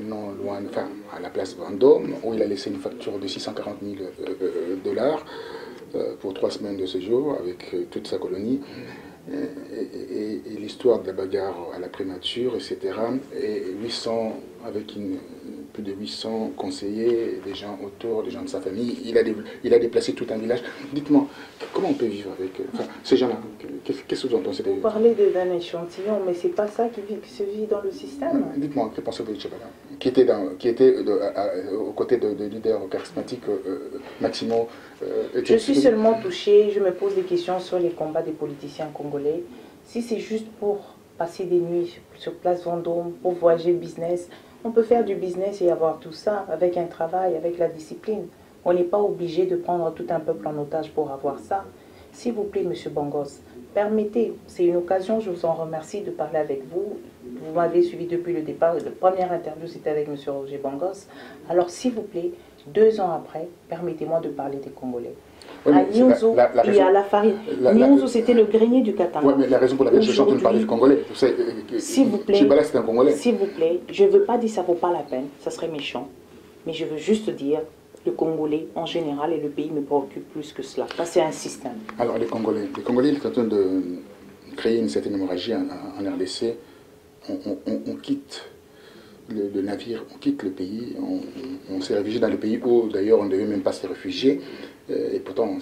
[SPEAKER 1] non loin, enfin, à la place Vendôme, où il a laissé une facture de 640 000 dollars pour 3 semaines de séjour avec toute sa colonie. Et l'histoire de la bagarre à la prémature, etc. Et 800, avec plus de 800 conseillers, des gens autour, des gens de sa famille. Il a déplacé tout un village. Dites-moi, comment on peut vivre avec ces gens-là? Qu'est-ce que vous en pensez?
[SPEAKER 2] Vous parlez d'un échantillon, mais c'est pas ça qui se vit dans le système.
[SPEAKER 1] Dites-moi, que pensez-vous de Tchibala, qui était aux côtés de leaders charismatiques maximaux?
[SPEAKER 2] Je suis seulement touchée, je me pose des questions sur les combats des politiciens congolais. Si c'est juste pour passer des nuits sur place Vendôme, pour voyager business, on peut faire du business et avoir tout ça avec un travail, avec la discipline. On n'est pas obligé de prendre tout un peuple en otage pour avoir ça. S'il vous plaît, Monsieur Bongos, permettez, c'est une occasion, je vous en remercie de parler avec vous. Vous m'avez suivi depuis le départ. La première interview, c'était avec Monsieur Roger Bongos. Alors, s'il vous plaît, 2 ans après, permettez-moi de parler des Congolais.
[SPEAKER 1] Oui,
[SPEAKER 2] à Nyonzo, il y a la farine. Nyonzo, c'était le grenier du Katanga.
[SPEAKER 1] Oui, mais la raison pour laquelle je chante de parler de Congolais,
[SPEAKER 2] s'il vous plaît,
[SPEAKER 1] Tchibala, c'est un Congolais.
[SPEAKER 2] S'il vous plaît, je ne veux pas dire ça ne vaut pas la peine, ça serait méchant. Mais je veux juste dire, le Congolais en général et le pays me préoccupe plus que cela. Ça, c'est un système.
[SPEAKER 1] Alors, les Congolais, ils sont en train de créer une certaine hémorragie en RDC. On quitte le navire, on quitte le pays, on s'est réfugié dans le pays où d'ailleurs on ne devait même pas se réfugier. Et pourtant,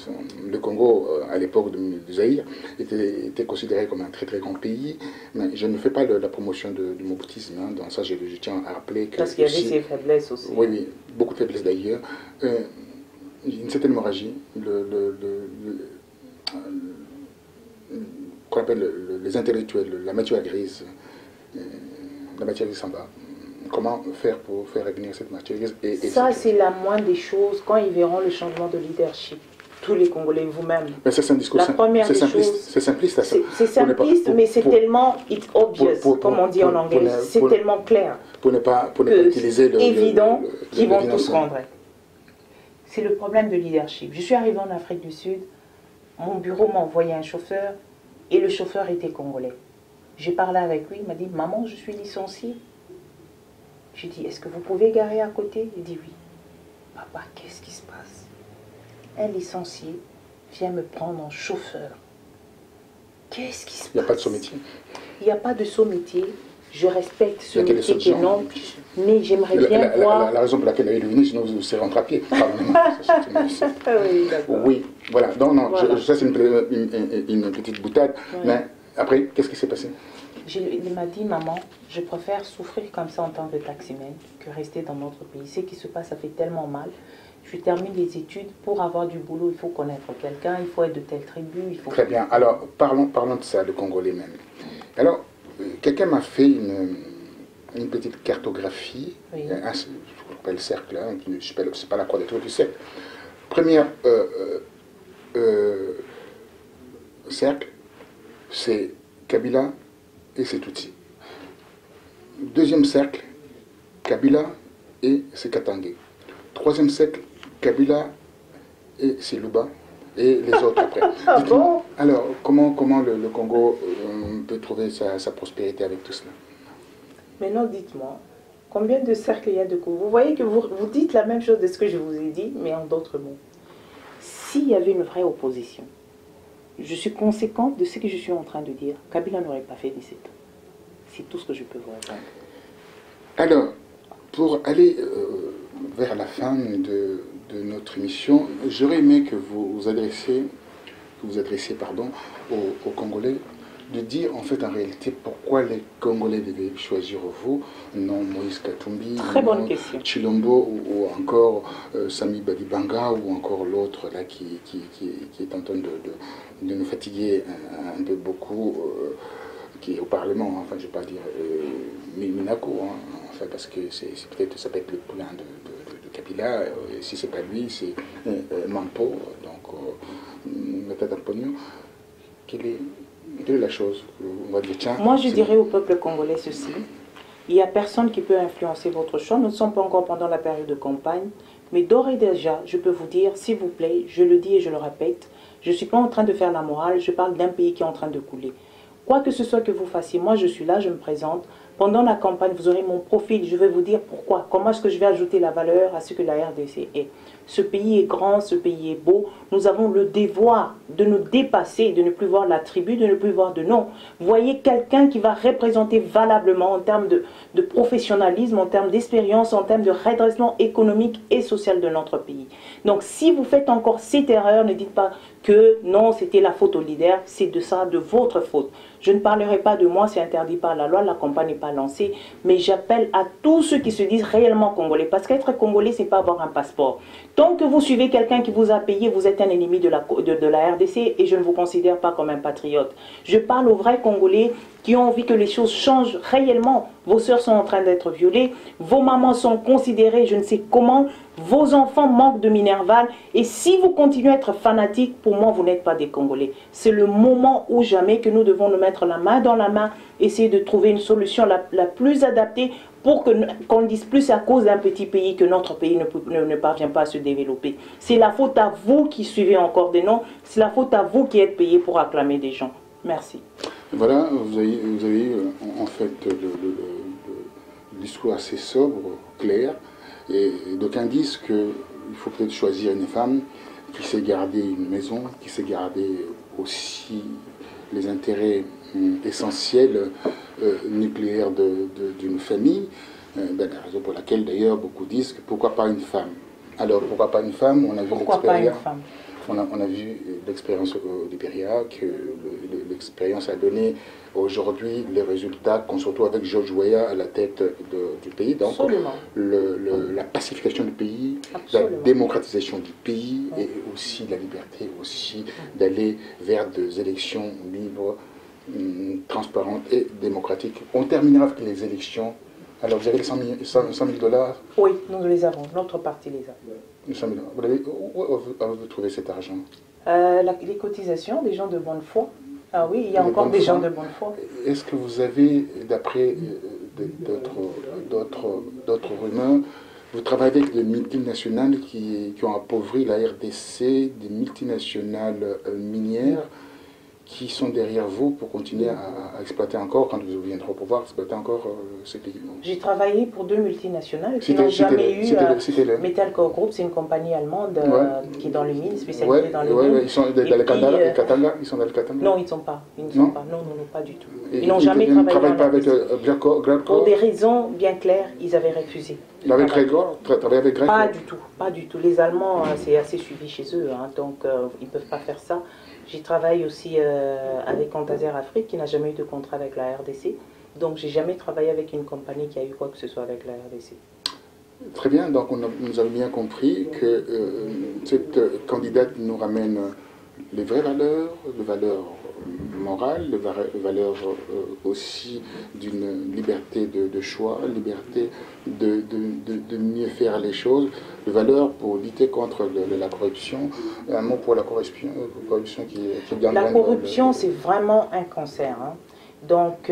[SPEAKER 1] le Congo, à l'époque de Zaïre, était considéré comme un très très grand pays. Mais je ne fais pas la promotion du moboutisme. Hein. Dans ça, je tiens à rappeler que...
[SPEAKER 2] Parce qu'il y avait ses faiblesses aussi.
[SPEAKER 1] Oui, oui, beaucoup de faiblesses d'ailleurs. Une certaine hémorragie, qu'on appelle les intellectuels, la matière grise, s'en va. Comment faire pour faire revenir cette matière grise
[SPEAKER 2] ça, c'est la moindre des choses quand ils verront le changement de leadership. Tous les Congolais, vous-même.
[SPEAKER 1] Mais c'est un discours c'est simpliste.
[SPEAKER 2] C'est simpliste, mais c'est tellement it's obvious, comme on dit en anglais. C'est tellement clair.
[SPEAKER 1] Pour ne pas utiliser
[SPEAKER 2] évident qu'ils vont tous rendre. C'est le problème de leadership. Je suis arrivée en Afrique du Sud, mon bureau m'a envoyé un chauffeur et le chauffeur était congolais. J'ai parlé avec lui, il m'a dit « Maman, je suis licenciée ». J'ai dit, est-ce que vous pouvez garer à côté? Il dit oui. Papa, qu'est-ce qui se passe? Un licencié vient me prendre en chauffeur. Qu'est-ce qui se passe?
[SPEAKER 1] Il n'y a pas de sous-métier.
[SPEAKER 2] Il n'y a pas de sous-métier. Je respecte ce métier qui est non, mais j'aimerais bien voir...
[SPEAKER 1] La raison pour laquelle elle est venue, sinon vous serez rentré à pied.
[SPEAKER 2] Oui, d'accord.
[SPEAKER 1] Oui, voilà. Non,
[SPEAKER 2] voilà.
[SPEAKER 1] Ça c'est une petite boutade. Ouais. Mais après, qu'est-ce qui s'est passé?
[SPEAKER 2] Il m'a dit, maman, je préfère souffrir comme ça en tant que taximène que rester dans notre pays. Ce qui se passe, ça fait tellement mal. Je termine les études. Pour avoir du boulot, il faut connaître quelqu'un, il faut être de telle tribu. Il faut...
[SPEAKER 1] Très bien. Alors, parlons de ça, le Congolais même. Alors, quelqu'un m'a fait une petite cartographie, oui. Je l'appelle le cercle, hein, c'est pas la croix des tours du cercle. Premier cercle, c'est Kabila et c'est Tutsi. Deuxième cercle, Kabila et c'est Katangé. Troisième cercle, Kabila et c'est Luba et les autres après.
[SPEAKER 2] Bon.
[SPEAKER 1] Alors, comment le Congo peut trouver sa prospérité avec tout cela?
[SPEAKER 2] Maintenant, dites-moi, combien de cercles il y a de Congo? Vous voyez que vous dites la même chose de ce que je vous ai dit, mais en d'autres mots. S'il y avait une vraie opposition, je suis conséquente de ce que je suis en train de dire. Kabila n'aurait pas fait 17 ans. C'est tout ce que je peux vous répondre.
[SPEAKER 1] Alors, pour aller vers la fin de notre émission, j'aurais aimé que vous adressiez aux Congolais, de dire en fait en réalité pourquoi les Congolais devaient choisir vous, non Moïse Katumbi, non Chilombo ou encore Sami Badibanga ou encore l'autre là qui est en train de nous fatiguer un peu beaucoup, qui est au Parlement, enfin je ne vais pas dire Minako, enfin, parce que peut-être ça peut être le poulain de Kabila, si ce n'est pas lui, c'est Mampo, donc peut-être un pognon. Quelle est la chose? On va dire, tiens,
[SPEAKER 2] moi, je dirais au peuple congolais ceci. Il n'y a personne qui peut influencer votre choix. Nous ne sommes pas encore pendant la période de campagne. Mais d'ores et déjà, je peux vous dire, s'il vous plaît, je le dis et je le répète, je ne suis pas en train de faire la morale, je parle d'un pays qui est en train de couler. Quoi que ce soit que vous fassiez, moi je suis là, je me présente. Pendant la campagne, vous aurez mon profil, je vais vous dire pourquoi, comment est-ce que je vais ajouter la valeur à ce que la RDC est. Ce pays est grand, ce pays est beau, nous avons le devoir de nous dépasser, de ne plus voir la tribu, de ne plus voir de nom. Voyez quelqu'un qui va représenter valablement en termes de professionnalisme, en termes d'expérience, en termes de redressement économique et social de notre pays. Donc si vous faites encore cette erreur, ne dites pas que non, c'était la faute au leader, c'est de ça, de votre faute. Je ne parlerai pas de moi, c'est interdit par la loi, la campagne n'est pas lancée, mais j'appelle à tous ceux qui se disent réellement congolais, parce qu'être congolais, c'est pas avoir un passeport. Tant que vous suivez quelqu'un qui vous a payé, vous êtes un ennemi de la RDC et je ne vous considère pas comme un patriote. Je parle aux vrais Congolais qui ont envie que les choses changent réellement. Vos sœurs sont en train d'être violées, vos mamans sont considérées je ne sais comment, vos enfants manquent de Minerval et si vous continuez à être fanatique, pour moi vous n'êtes pas des Congolais. C'est le moment ou jamais que nous devons nous mettre la main dans la main, essayer de trouver une solution la plus adaptée pour qu'on ne dise plus à cause d'un petit pays que notre pays ne parvient pas à se développer. C'est la faute à vous qui suivez encore des noms, c'est la faute à vous qui êtes payés pour acclamer des gens. Merci.
[SPEAKER 1] Voilà, vous avez eu en fait le discours assez sobre, clair, et d'aucuns disent qu'il faut peut-être choisir une femme qui sait garder une maison, qui sait garder aussi les intérêts essentiels nucléaires d'une famille. La raison pour laquelle d'ailleurs beaucoup disent que pourquoi pas une femme. Alors pourquoi pas une femme? On a vu l'expérience. On a vu l'expérience au Libéria, que l'expérience a donné aujourd'hui les résultats, surtout avec George Weah à la tête du pays. Donc la pacification du pays, Absolument. La démocratisation du pays et aussi la liberté aussi d'aller vers des élections libres, transparentes et démocratiques. On terminera avec les élections. Alors vous avez les 100 000 $?
[SPEAKER 2] Oui, nous les avons. Notre parti les a.
[SPEAKER 1] 100 000 $. Où avez-vous trouvé cet argent?
[SPEAKER 2] Les cotisations des gens de bonne foi. Ah oui, il y a encore des gens de bonne foi.
[SPEAKER 1] Est-ce que vous avez, d'après d'autres rumeurs, vous travaillez avec des multinationales qui ont appauvri la RDC, des multinationales minières qui sont derrière vous pour continuer à exploiter encore, quand vous viendrez au pouvoir, exploiter encore ces pays?
[SPEAKER 2] J'ai travaillé pour 2 multinationales qui n'ont jamais eu... Metalcore Group, c'est une compagnie allemande qui est dans les mines, spécialisée dans les mines.
[SPEAKER 1] Ils sont dans le Katanga, ils sont dans le Katanga?
[SPEAKER 2] Non, ils ne sont pas. Ils ne sont pas. Non, pas du tout. Ils n'ont jamais travaillé. Ils ne travaillent
[SPEAKER 1] pas avec Gradcorp?
[SPEAKER 2] Pour des raisons bien claires, ils avaient refusé.
[SPEAKER 1] Avec Gradcorp? Travailler avec Gradcorp?
[SPEAKER 2] Pas du tout. Pas du tout. Les Allemands, c'est assez suivi chez eux, hein, donc ils ne peuvent pas faire ça. J'y travaille aussi avec Contazer Afrique, qui n'a jamais eu de contrat avec la RDC. Donc, j'ai jamais travaillé avec une compagnie qui a eu quoi que ce soit avec la RDC.
[SPEAKER 1] Très bien, donc nous avons bien compris que cette candidate nous ramène les vraies valeurs, les valeurs morales, les valeurs aussi d'une liberté de choix, liberté de mieux faire les choses, les valeurs pour lutter contre la corruption. Un mot pour la corruption qui gagne.
[SPEAKER 2] La corruption, c'est vraiment un cancer. Hein. Donc,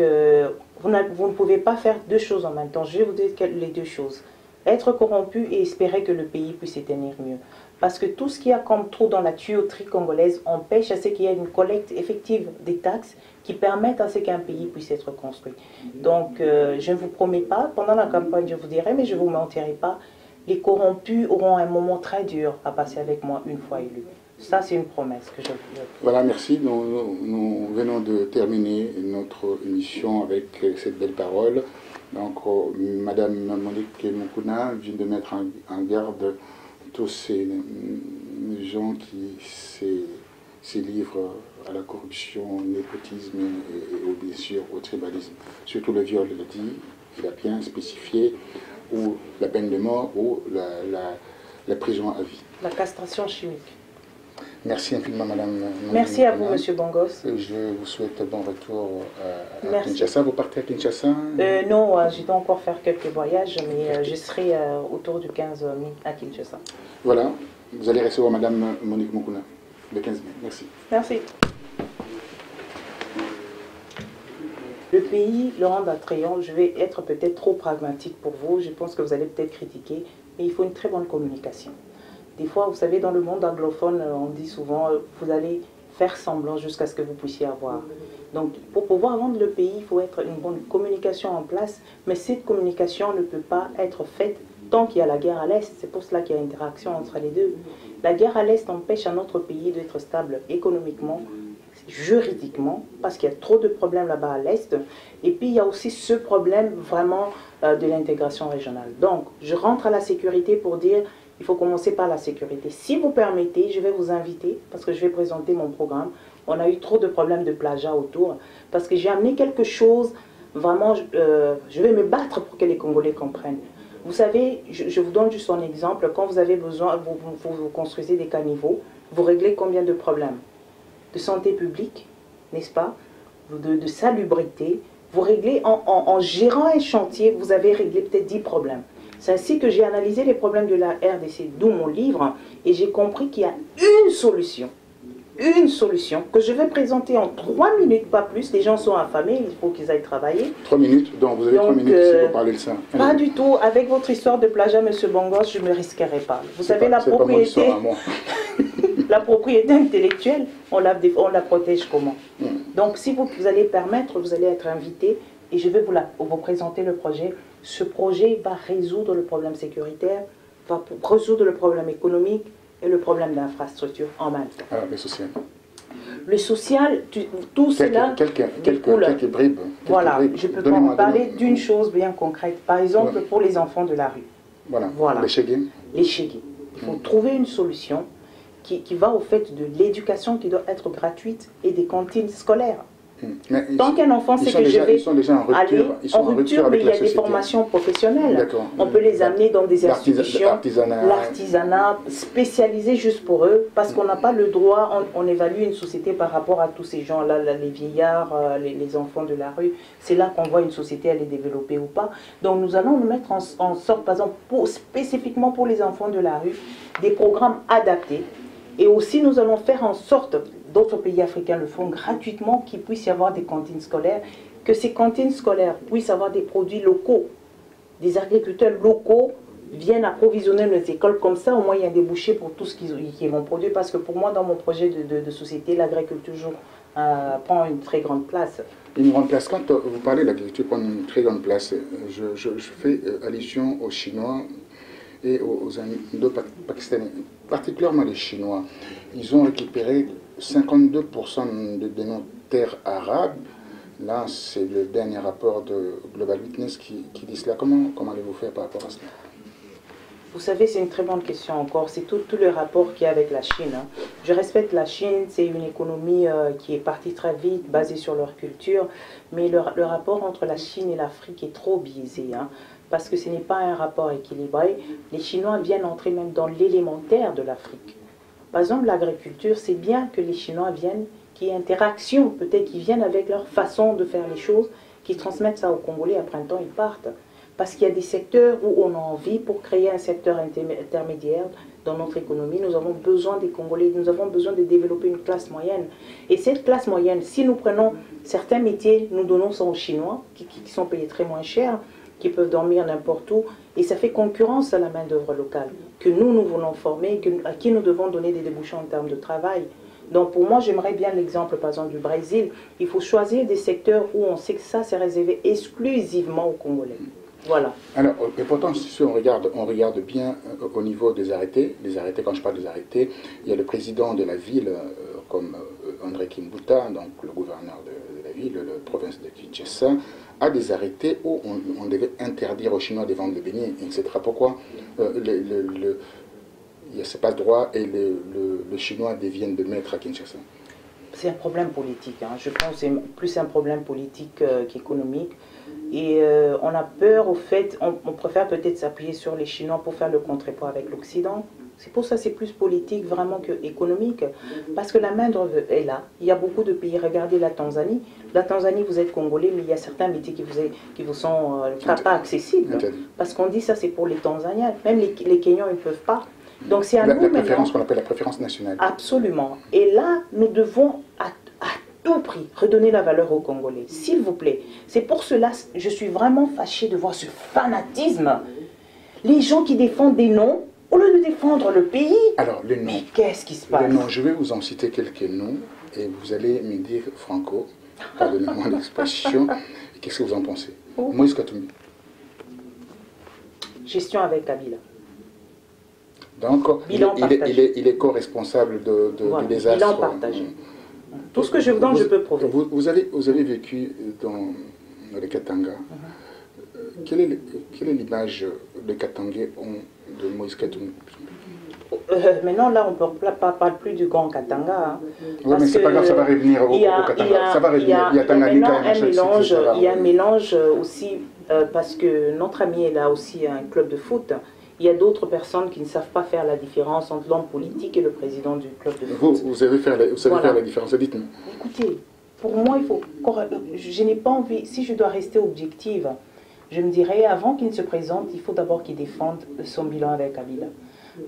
[SPEAKER 2] vous ne pouvez pas faire deux choses en même temps. Je vais vous dire les deux choses. Être corrompu et espérer que le pays puisse se tenir mieux. Parce que tout ce qu'il y a comme trou dans la tuyauterie congolaise empêche à ce qu'il y ait une collecte effective des taxes qui permettent à ce qu'un pays puisse être construit. Donc, je ne vous promets pas, pendant la campagne, je vous dirai, mais je ne vous mentirai pas, les corrompus auront un moment très dur à passer avec moi une fois élus. Ça, c'est une promesse que je vous fais.
[SPEAKER 1] Voilà, merci. Nous venons de terminer notre émission avec cette belle parole. Donc, Madame Monique Mukuna vient de mettre en garde tous ces gens qui se livrent à la corruption, au népotisme et bien sûr au tribalisme. Surtout le viol, il a dit, il a bien spécifié, ou la peine de mort ou la prison à vie.
[SPEAKER 2] La castration chimique.
[SPEAKER 1] Merci infiniment, Madame.
[SPEAKER 2] Merci à vous, Monsieur Bongos.
[SPEAKER 1] Je vous souhaite bon retour à Kinshasa. Vous partez à Kinshasa?
[SPEAKER 2] Non, je dois encore faire quelques voyages, mais je serai autour du 15 mai à Kinshasa.
[SPEAKER 1] Voilà, vous allez recevoir Madame Monique Mukuna le 15 mai. Merci.
[SPEAKER 2] Merci. Le pays, Laurent Datrayon, je vais être peut-être trop pragmatique pour vous. Je pense que vous allez peut-être critiquer, mais il faut une très bonne communication. Des fois, vous savez, dans le monde anglophone, on dit souvent, vous allez faire semblant jusqu'à ce que vous puissiez avoir. Donc, pour pouvoir vendre le pays, il faut être une bonne communication en place, mais cette communication ne peut pas être faite tant qu'il y a la guerre à l'Est. C'est pour cela qu'il y a interaction entre les deux. La guerre à l'Est empêche à notre pays d'être stable économiquement, juridiquement, parce qu'il y a trop de problèmes là-bas à l'Est. Et puis, il y a aussi ce problème vraiment de l'intégration régionale. Donc, je rentre à la sécurité pour dire, il faut commencer par la sécurité. Si vous permettez, je vais vous inviter, parce que je vais présenter mon programme. On a eu trop de problèmes de plagiat autour, parce que j'ai amené quelque chose, vraiment, je vais me battre pour que les Congolais comprennent. Vous savez, je vous donne juste un exemple, quand vous avez besoin, vous construisez des caniveaux, vous réglez combien de problèmes? De santé publique, n'est-ce pas? De salubrité. Vous réglez, en gérant un chantier, vous avez réglé peut-être 10 problèmes. C'est ainsi que j'ai analysé les problèmes de la RDC, d'où mon livre, et j'ai compris qu'il y a une solution que je vais présenter en 3 minutes, pas plus. Les gens sont affamés, il faut qu'ils aillent travailler.
[SPEAKER 1] 3 minutes, donc vous avez 3 minutes ici pour parler de ça.
[SPEAKER 2] Pas du tout. Avec votre histoire de plagiat, M. Bongos, je ne me risquerai pas. Vous savez, la propriété, la propriété intellectuelle, on la protège comment? Donc, si vous allez permettre, vous allez être invité et je vais vous présenter le projet. Ce projet va résoudre le problème sécuritaire, va résoudre le problème économique, et le problème d'infrastructure en même temps.
[SPEAKER 1] Alors, le social.
[SPEAKER 2] Le social, tout cela...
[SPEAKER 1] Quelques bribes.
[SPEAKER 2] Voilà, je peux parler d'une chose bien concrète. Par exemple, pour les enfants de la rue.
[SPEAKER 1] Voilà. Les chégués.
[SPEAKER 2] Les chégués. Il faut trouver une solution qui va au fait de l'éducation qui doit être gratuite et des cantines scolaires. Tant qu'un enfant sait que je vais aller en rupture, mais il y a des formations professionnelles. On peut les amener dans des institutions, l'artisanat spécialisé juste pour eux, parce qu'on n'a pas le droit, on évalue une société par rapport à tous ces gens-là, les vieillards, les enfants de la rue. C'est là qu'on voit une société, elle est développée ou pas. Donc nous allons nous mettre en sorte, par exemple, spécifiquement pour les enfants de la rue, des programmes adaptés. Et aussi nous allons faire en sorte, d'autres pays africains le font gratuitement, qu'il puisse y avoir des cantines scolaires, que ces cantines scolaires puissent avoir des produits locaux, des agriculteurs locaux viennent approvisionner nos écoles, comme ça au moins il y a des débouchés pour tout ce qu'ils vont produire, parce que pour moi dans mon projet de société, l'agriculture prend une très grande place.
[SPEAKER 1] Une grande place. Quand vous parlez de l'agriculture prend une très grande place, je fais allusion aux Chinois et aux Indo-Pakistanais, particulièrement les Chinois. Ils ont récupéré 52% de nos terres arabes. Là, c'est le dernier rapport de Global Witness qui dit cela. Comment allez-vous faire par rapport à cela?
[SPEAKER 2] Vous savez, c'est une très bonne question encore. C'est tout le rapport qu'il y a avec la Chine. Je respecte la Chine, c'est une économie qui est partie très vite, basée sur leur culture. Mais le rapport entre la Chine et l'Afrique est trop biaisé. Parce que ce n'est pas un rapport équilibré. Les Chinois viennent entrer même dans l'élémentaire de l'Afrique. Par exemple, l'agriculture, c'est bien que les Chinois viennent, qu'il y ait interaction, peut-être qu'ils viennent avec leur façon de faire les choses, qu'ils transmettent ça aux Congolais, après un temps, ils partent. Parce qu'il y a des secteurs où on a envie, pour créer un secteur intermédiaire dans notre économie, nous avons besoin des Congolais, nous avons besoin de développer une classe moyenne. Et cette classe moyenne, si nous prenons certains métiers, nous donnons ça aux Chinois, qui sont payés très moins cher, qui peuvent dormir n'importe où, et ça fait concurrence à la main-d'œuvre locale, que nous voulons former, à qui nous devons donner des débouchés en termes de travail. Donc pour moi, j'aimerais bien l'exemple, par exemple, du Brésil. Il faut choisir des secteurs où on sait que ça, c'est réservé exclusivement aux Congolais. Voilà.
[SPEAKER 1] Alors, et pourtant, si on regarde bien au niveau des arrêtés, quand je parle des arrêtés, il y a le président de la ville, comme André Kimbuta, donc le gouverneur de la ville, la province de Kinshasa, a des arrêtés où on devait interdire aux Chinois de vendre le beignet, etc. Pourquoi il y a ce passe-droit et les Chinois deviennent de maître à Kinshasa?
[SPEAKER 2] C'est un problème politique. Je pense que c'est plus un problème politique qu'économique. Et on a peur, au fait, on préfère peut-être s'appuyer sur les Chinois pour faire le contrepoids avec l'Occident. C'est pour ça que c'est plus politique vraiment que économique. Parce que la main-d'œuvre est là. Il y a beaucoup de pays. Regardez la Tanzanie. La Tanzanie, vous êtes Congolais, mais il y a certains métiers qui vous sont pas accessibles. Parce qu'on dit ça, c'est pour les Tanzaniens. Même les Kenyans, ils ne peuvent pas. Donc c'est à nous maintenant. La
[SPEAKER 1] préférence qu'on appelle la préférence nationale.
[SPEAKER 2] Absolument. Et là, nous devons à tout prix redonner la valeur aux Congolais. S'il vous plaît. C'est pour cela que je suis vraiment fâchée de voir ce fanatisme. Les gens qui défendent des noms, au lieu de défendre le pays.
[SPEAKER 1] Alors,
[SPEAKER 2] mais qu'est-ce qui se passe?
[SPEAKER 1] Les noms, je vais vous en citer quelques noms et vous allez me dire, Franco, Pardonnez-moi l'expression. Qu'est-ce que vous en pensez? Moïse Katumbi.
[SPEAKER 2] Gestion avec Kabila.
[SPEAKER 1] Donc, il est co-responsable
[SPEAKER 2] voilà,
[SPEAKER 1] du désastre.
[SPEAKER 2] Bilan partagé. Tout ce que je vous donne, je peux prouver.
[SPEAKER 1] Vous avez vécu dans les Katanga. Quelle est l'image les Katangais ont de Moïse Katumbi?
[SPEAKER 2] Maintenant, là, on ne parle plus du Grand Katanga. Hein,
[SPEAKER 1] oui, mais c'est pas grave, ça va revenir au Katanga. Ça va revenir. Il y a Tanganyika
[SPEAKER 2] il y a un mélange aussi, parce que notre ami est là aussi un club de foot. Il y a d'autres personnes qui ne savent pas faire la différence entre l'homme politique et le président du club de foot.
[SPEAKER 1] Vous savez faire la différence, dites-nous.
[SPEAKER 2] Écoutez, pour moi, je n'ai pas envie, si je dois rester objective, je me dirais, avant qu'il ne se présente, il faut d'abord qu'il défende son bilan avec Kabila.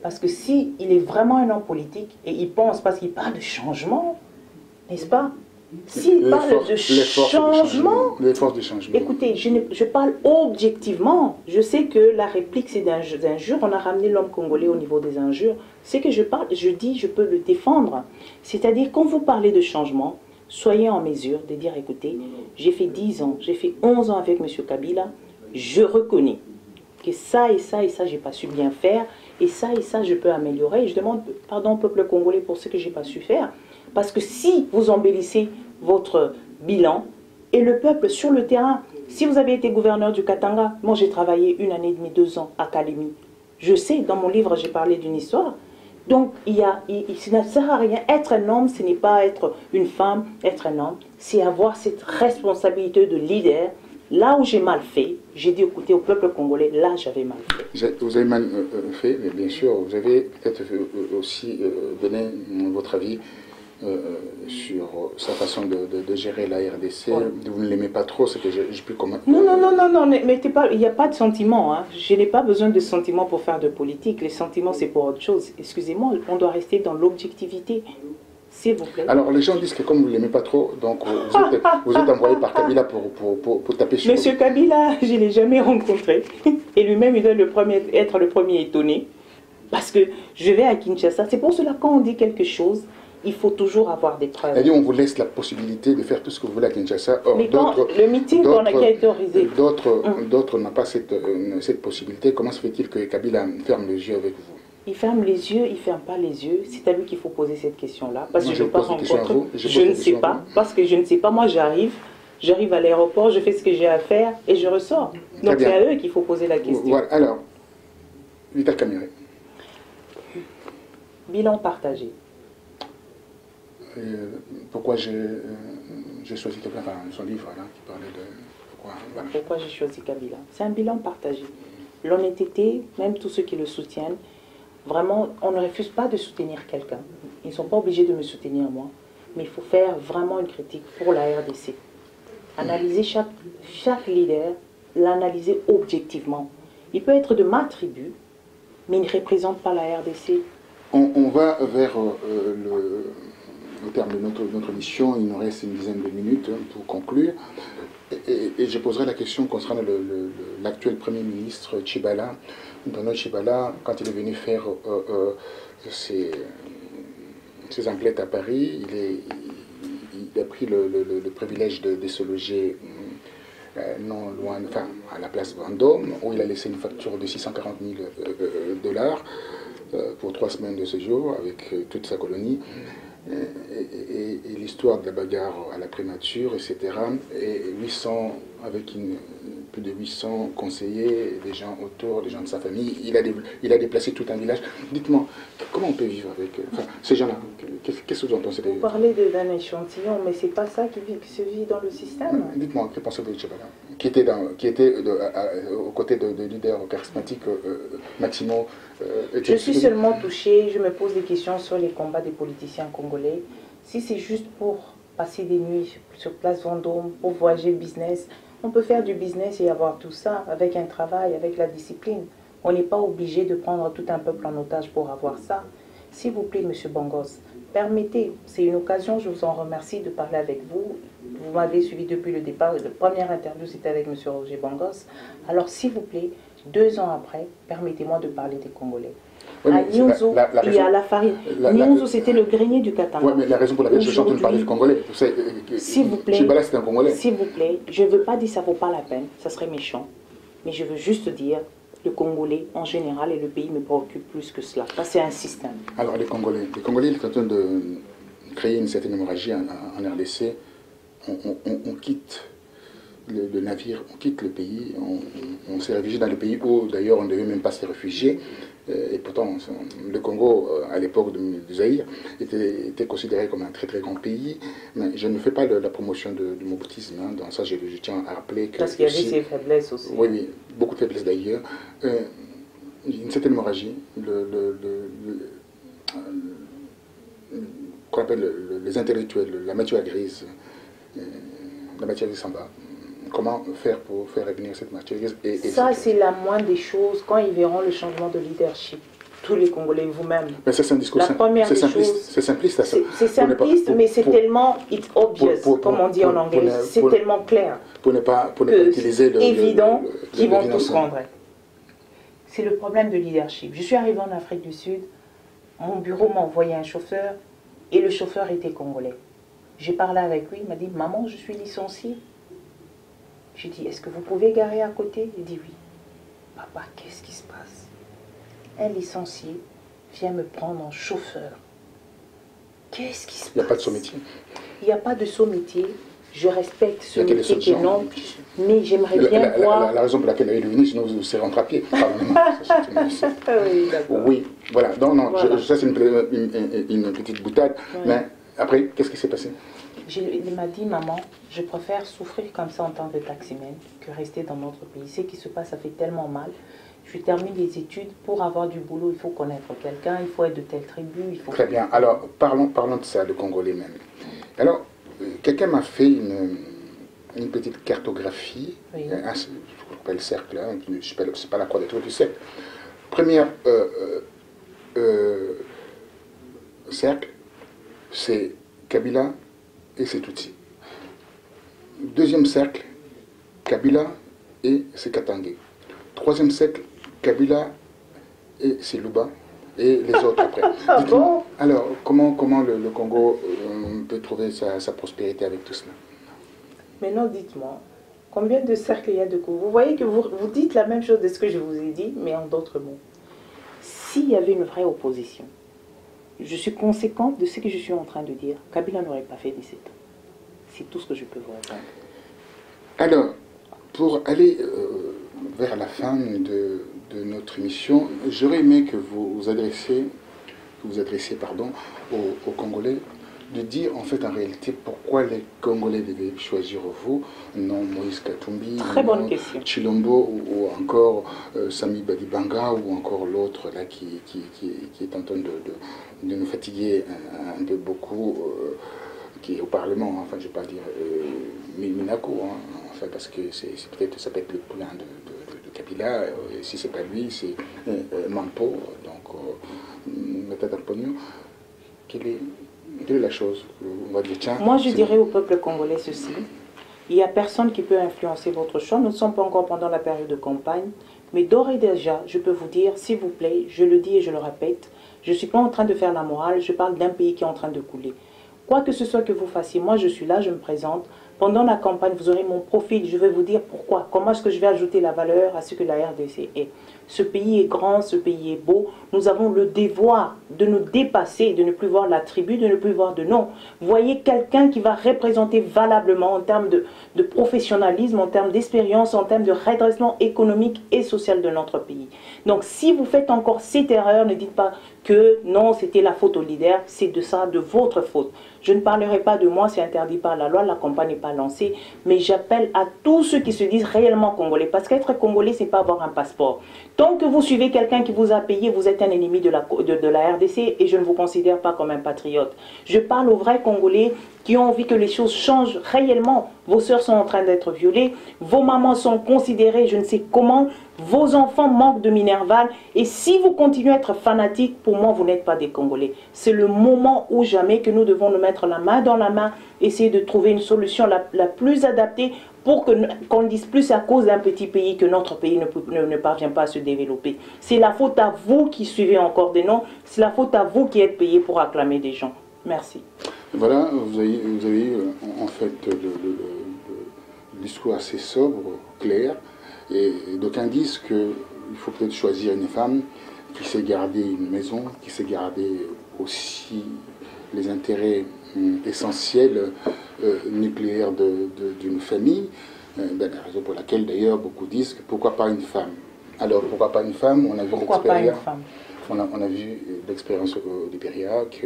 [SPEAKER 2] Parce que s'il est vraiment un homme politique, et il pense, parce qu'il parle de changement, n'est-ce pas? S'il parle de changement,
[SPEAKER 1] les forces de changement.
[SPEAKER 2] Écoutez, je parle objectivement. Je sais que la réplique, c'est d'injures. On a ramené l'homme congolais au niveau des injures. C'est que je parle, je dis, je peux le défendre. C'est-à-dire, quand vous parlez de changement, soyez en mesure de dire, écoutez, j'ai fait 10 ans, j'ai fait 11 ans avec M. Kabila, je reconnais que ça et ça et ça, je n'ai pas su bien faire, et ça, je peux améliorer. Et je demande pardon au peuple congolais pour ce que je n'ai pas su faire. Parce que si vous embellissez votre bilan, et le peuple sur le terrain, si vous avez été gouverneur du Katanga, moi j'ai travaillé 1 année et demie, 2 ans à Kalemi. Je sais, dans mon livre, j'ai parlé d'une histoire. Donc, ça ne sert à rien. Être un homme, ce n'est pas être une femme. Être un homme, c'est avoir cette responsabilité de leader. Là où j'ai mal fait, j'ai dit écoutez au peuple congolais, là j'avais mal fait.
[SPEAKER 1] Vous avez mal fait, mais bien sûr, vous avez peut-être aussi donné votre avis sur sa façon de gérer la RDC. Ouais. Vous ne l'aimez pas trop, c'est que j'ai pu comment...
[SPEAKER 2] Non, mettez pas, il n'y a pas de sentiments. Hein. Je n'ai pas besoin de sentiments pour faire de politique. Les sentiments, c'est pour autre chose. Excusez-moi, on doit rester dans l'objectivité. S'il vous plaît.
[SPEAKER 1] Alors, les gens disent que comme vous ne l'aimez pas trop, donc vous êtes envoyé par Kabila pour taper sur...
[SPEAKER 2] Monsieur Kabila, je ne l'ai jamais rencontré. Et lui-même, il doit être le premier étonné. Parce que je vais à Kinshasa. C'est pour cela, quand on dit quelque chose, il faut toujours avoir des preuves.
[SPEAKER 1] C'est-à-dire, on vous laisse la possibilité de faire tout ce que vous voulez à Kinshasa. Or,
[SPEAKER 2] mais quand le meeting qui a été organisé...
[SPEAKER 1] D'autres n'ont pas cette possibilité. Comment se fait-il que Kabila ferme les yeux avec vous?
[SPEAKER 2] Il ferme les yeux, il ne ferme pas les yeux. C'est à lui qu'il faut poser cette question-là. Parce que
[SPEAKER 1] je
[SPEAKER 2] ne pas rencontrer. Je ne sais pas. Parce que je ne sais pas. Moi, j'arrive à l'aéroport, je fais ce que j'ai à faire et je ressors. Donc c'est à eux qu'il faut poser la question.
[SPEAKER 1] Voilà. Alors, Vital Kamerhe.
[SPEAKER 2] Bilan partagé.
[SPEAKER 1] Pourquoi j'ai choisi Kabila, enfin, son livre là, qui parlait de...
[SPEAKER 2] Pourquoi j'ai choisi Kabila? C'est un bilan partagé. L'honnêteté, même tous ceux qui le soutiennent, vraiment, on ne refuse pas de soutenir quelqu'un. Ils ne sont pas obligés de me soutenir moi. Mais il faut faire vraiment une critique pour la RDC. Analyser chaque leader, l'analyser objectivement. Il peut être de ma tribu, mais il ne représente pas la RDC.
[SPEAKER 1] On va vers au terme de notre mission. Il nous reste une dizaine de minutes pour conclure. Et je poserai la question concernant l'actuel Premier ministre Tshibala. Donald Tshibala, quand il est venu faire ses emplettes à Paris, il a pris le privilège de se loger non loin, enfin à la place Vendôme, où il a laissé une facture de 640 000 $ pour 3 semaines de séjour avec toute sa colonie. Et l'histoire de la bagarre à la prémature, etc. Et 800, avec plus de 800 conseillers, des gens autour, des gens de sa famille. Il a déplacé tout un village. Dites-moi, comment on peut vivre avec ces gens-là? Qu'est-ce que vous en pensez?
[SPEAKER 2] Vous parlez d'un échantillon, mais c'est pas ça qui se vit dans le système.
[SPEAKER 1] Dites-moi, que pensez-vous de Tshibala, qui était aux côtés de leaders charismatiques maximaux?
[SPEAKER 2] Je suis seulement touchée, je me pose des questions sur les combats des politiciens congolais. Si c'est juste pour passer des nuits sur place Vendôme, pour voyager business, on peut faire du business et avoir tout ça avec un travail, avec la discipline. On n'est pas obligé de prendre tout un peuple en otage pour avoir ça. S'il vous plaît, Monsieur Bongos, permettez, c'est une occasion, je vous en remercie de parler avec vous. Vous m'avez suivi depuis le départ. La première interview, c'était avec M. Roger Bongos. Alors, s'il vous plaît, 2 ans après, permettez-moi de parler des Congolais.
[SPEAKER 1] Oui,
[SPEAKER 2] À Nyonzo, il y a la farine. Nyonzo, c'était le grenier du Katanga.
[SPEAKER 1] Oui, mais la raison pour laquelle je chante de parler de Congolais,
[SPEAKER 2] s'il vous plaît,
[SPEAKER 1] Chibala, c'est un Congolais.
[SPEAKER 2] S'il vous plaît, je ne veux pas dire ça ne vaut pas la peine, ça serait méchant. Mais je veux juste dire, le Congolais en général et le pays me préoccupe plus que cela. Ça, c'est un système.
[SPEAKER 1] Alors, les Congolais, ils sont en train de créer une certaine hémorragie en RDC. On quitte le navire, on quitte le pays, on s'est réfugié dans le pays où d'ailleurs on ne devait même pas se réfugier. Et pourtant, le Congo, à l'époque du Zaïre, était considéré comme un très très grand pays. Mais je ne fais pas la promotion du moboutisme. Hein. Dans ça, je tiens à rappeler que...
[SPEAKER 2] Parce qu'il y avait ses faiblesses aussi.
[SPEAKER 1] Oui, oui, beaucoup de faiblesses d'ailleurs. Une certaine hémorragie, qu'on appelle les intellectuels, la matière grise, s'en va. Comment faire pour faire revenir cette matière grise
[SPEAKER 2] ça, c'est la moindre des choses. Quand ils verront le changement de leadership, tous les Congolais, vous-même.
[SPEAKER 1] Mais ça, c'est un discours c'est simpliste.
[SPEAKER 2] C'est simpliste, mais c'est tellement it's obvious, comme on dit en anglais. C'est tellement clair.
[SPEAKER 1] Pour ne pas utiliser le...
[SPEAKER 2] évident qu'ils vont tous rendre. C'est le problème de leadership. Je suis arrivée en Afrique du Sud, mon bureau m'a envoyé un chauffeur, et le chauffeur était congolais. J'ai parlé avec lui, il m'a dit « Maman, je suis licenciée ». J'ai dit, est-ce que vous pouvez garer à côté? Il dit oui. Papa, qu'est-ce qui se passe? Un licencié vient me prendre en chauffeur. Qu'est-ce qui se passe?
[SPEAKER 1] Il n'y a pas de sous-métier.
[SPEAKER 2] Il n'y a pas de sous-métier. Je respecte ce métier qui est non, mais j'aimerais bien voir...
[SPEAKER 1] La raison pour laquelle il est venu, sinon vous serez rentré à pied.
[SPEAKER 2] Oui, d'accord.
[SPEAKER 1] Oui, voilà. Non,
[SPEAKER 2] voilà.
[SPEAKER 1] Ça c'est une petite boutade. Ouais. Mais après, qu'est-ce qui s'est passé?
[SPEAKER 2] Il m'a dit, maman, je préfère souffrir comme ça en tant que taximène que rester dans notre pays. Ce qui se passe, ça fait tellement mal. Je termine les études. Pour avoir du boulot, il faut connaître quelqu'un, il faut être de telle tribu. Il faut...
[SPEAKER 1] Très bien. Alors, parlons de ça, le Congolais même. Alors, quelqu'un m'a fait une petite cartographie, oui. Je l'appelle le cercle, hein, c'est pas la croix des trous du cercle. Première cercle, c'est Kabila et c'est Tutsi. Deuxième cercle, Kabila et c'est Katangé. Troisième cercle, Kabila et c'est Luba et les autres après.
[SPEAKER 2] Bon.
[SPEAKER 1] Alors, comment le Congo peut trouver sa prospérité avec tout cela?
[SPEAKER 2] Maintenant, dites-moi, combien de cercles il y a de Congo? Vous voyez que vous dites la même chose de ce que je vous ai dit, mais en d'autres mots. S'il y avait une vraie opposition, je suis conséquente de ce que je suis en train de dire. Kabila n'aurait pas fait 17 ans. C'est tout ce que je peux vous répondre. Alors,
[SPEAKER 1] pour aller vers la fin de notre émission, j'aurais aimé que vous adressiez aux Congolais, de dire en fait en réalité pourquoi les Congolais devaient choisir vous, non Moïse Katumbi,
[SPEAKER 2] très bonne question.
[SPEAKER 1] Chilombo ou encore Sami Badibanga ou encore l'autre là qui est en train de nous fatiguer un peu beaucoup, qui est au Parlement, enfin je ne vais pas dire Minako, enfin, parce que peut-être ça peut être le poulain de Kabila, si ce n'est pas lui, c'est Mampo, donc peut-être un pognon. Quelle est la chose? On va dire, tiens,
[SPEAKER 2] moi, je dirais au peuple congolais ceci. Il n'y a personne qui peut influencer votre choix. Nous ne sommes pas encore pendant la période de campagne. Mais d'ores et déjà, je peux vous dire, s'il vous plaît, je le dis et je le répète, je ne suis pas en train de faire la morale, je parle d'un pays qui est en train de couler. Quoi que ce soit que vous fassiez, moi je suis là, je me présente. Pendant la campagne, vous aurez mon profil, je vais vous dire pourquoi, comment est-ce que je vais ajouter la valeur à ce que la RDC est. Ce pays est grand, ce pays est beau, nous avons le devoir de nous dépasser, de ne plus voir la tribu, de ne plus voir de nom. Voyez quelqu'un qui va représenter valablement en termes de professionnalisme, en termes d'expérience, en termes de redressement économique et social de notre pays. Donc si vous faites encore cette erreur, ne dites pas que non, c'était la faute au leader, c'est de ça, de votre faute. Je ne parlerai pas de moi, c'est interdit par la loi, la campagne n'est pas lancée, mais j'appelle à tous ceux qui se disent réellement congolais, parce qu'être congolais, c'est pas avoir un passeport. Tant que vous suivez quelqu'un qui vous a payé, vous êtes un ennemi de la RDC et je ne vous considère pas comme un patriote. Je parle aux vrais Congolais qui ont envie que les choses changent réellement. Vos sœurs sont en train d'être violées, vos mamans sont considérées, je ne sais comment, Vos enfants manquent de Minerval. Et si vous continuez à être fanatique, pour moi, vous n'êtes pas des Congolais. C'est le moment ou jamais que nous devons nous mettre la main dans la main, essayer de trouver une solution la plus adaptée pour qu'on ne dise plus à cause d'un petit pays que notre pays ne parvient pas à se développer. C'est la faute à vous qui suivez encore des noms. C'est la faute à vous qui êtes payés pour acclamer des gens. Merci.
[SPEAKER 1] Voilà, vous avez eu en fait le discours assez sobre, clair. Et d'aucuns disent qu'il faut peut-être choisir une femme qui sait garder une maison, qui sait garder aussi les intérêts essentiels nucléaires d'une famille. La raison pour laquelle d'ailleurs beaucoup disent que pourquoi pas une femme. Alors pourquoi pas une femme? On a vu l'expérience. On a vu l'expérience au Libéria, que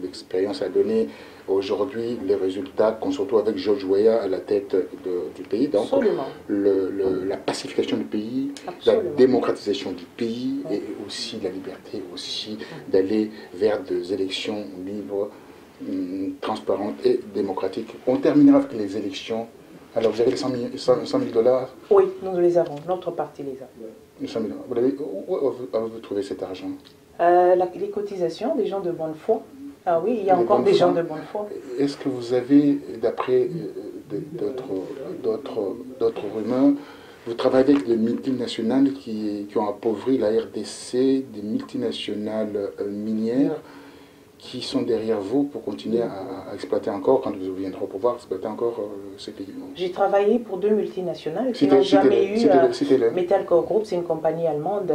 [SPEAKER 1] l'expérience a donné aujourd'hui les résultats, surtout avec George Weah à la tête du pays. Donc la pacification du pays, la démocratisation du pays et aussi la liberté aussi d'aller vers des élections libres, transparentes et démocratiques. On terminera avec les élections. Alors vous avez les 100 000 $?
[SPEAKER 2] Oui, nous les avons. Notre parti les a.
[SPEAKER 1] Où avez-vous trouvé cet argent?
[SPEAKER 2] Les cotisations des gens de bonne foi. Ah oui, il y a encore des gens de bonne foi.
[SPEAKER 1] Est-ce que vous avez, d'après d'autres rumeurs, vous travaillez avec des multinationales qui ont appauvri la RDC, des multinationales minières qui sont derrière vous pour continuer à exploiter encore, quand vous viendrez au pouvoir, exploiter encore ces pays?
[SPEAKER 2] J'ai travaillé pour 2 multinationales qui n'ont jamais eu... Metalcore Group, c'est une compagnie allemande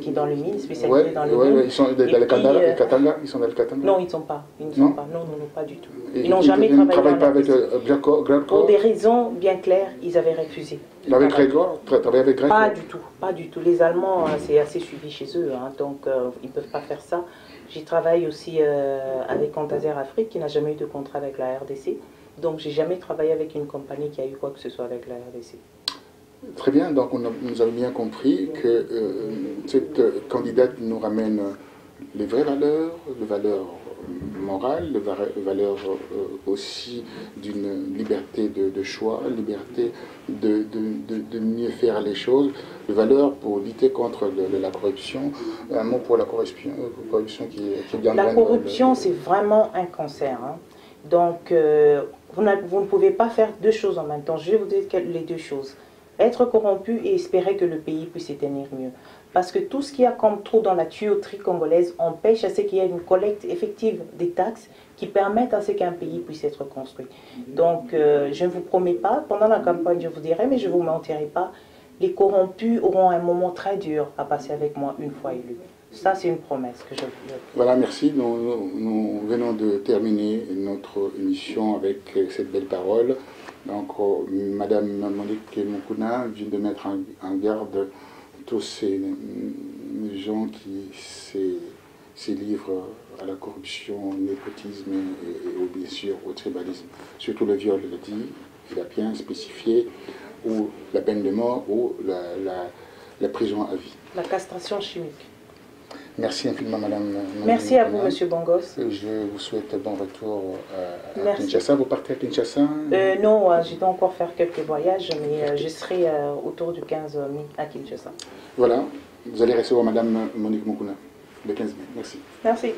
[SPEAKER 2] qui est dans les mines, spécialisée dans les mines.
[SPEAKER 1] Ils sont dans le Katanga, ils sont dans le Katanga?
[SPEAKER 2] Non, ils ne sont pas. Ils ne sont pas. Non, pas du tout. Ils n'ont jamais travaillé. Ils ne travaillent
[SPEAKER 1] pas avec Gradcorp?
[SPEAKER 2] Pour des raisons bien claires, ils avaient refusé.
[SPEAKER 1] Avec Gradcorp? Travailler avec Gradcorp?
[SPEAKER 2] Pas du tout. Pas du tout. Les Allemands, c'est assez suivi chez eux, hein, donc ils ne peuvent pas faire ça. J'y travaille aussi avec Contazer Afrique, qui n'a jamais eu de contrat avec la RDC. Donc, j'ai jamais travaillé avec une compagnie qui a eu quoi que ce soit avec la RDC.
[SPEAKER 1] Très bien, donc nous avons bien compris que cette candidate nous ramène les vraies valeurs, les valeurs morales, les valeurs aussi d'une liberté de choix, liberté de mieux faire les choses, les valeurs pour lutter contre la corruption. Un mot pour la corruption qui est
[SPEAKER 2] la corruption, c'est vraiment un cancer. Hein. Donc, vous ne pouvez pas faire deux choses en même temps. Je vais vous dire les deux choses. Être corrompu et espérer que le pays puisse se tenir mieux. Parce que tout ce qu'il y a comme trou dans la tuyauterie congolaise empêche à ce qu'il y ait une collecte effective des taxes qui permettent à ce qu'un pays puisse être construit. Donc, je ne vous promets pas, pendant la campagne, je vous dirai, mais je ne vous mentirai pas, les corrompus auront un moment très dur à passer avec moi une fois élus. Ça, c'est une promesse que je vous fais.
[SPEAKER 1] Voilà, merci. Nous venons de terminer notre émission avec cette belle parole. Donc, Madame Monique Mukuna vient de mettre en garde tous ces gens qui se livrent à la corruption, au népotisme et bien sûr au tribalisme. Surtout le viol, il a dit, il a bien spécifié, ou la peine de mort ou la prison à vie.
[SPEAKER 2] La castration chimique.
[SPEAKER 1] Merci infiniment, Madame.
[SPEAKER 2] Merci à vous, Monsieur Bongos.
[SPEAKER 1] Je vous souhaite bon retour à Kinshasa. Vous partez à Kinshasa?
[SPEAKER 2] Non, je dois encore faire quelques voyages, mais je serai autour du 15 mai à Kinshasa.
[SPEAKER 1] Voilà, vous allez recevoir Madame Monique Mukuna le 15 mai. Merci.
[SPEAKER 2] Merci.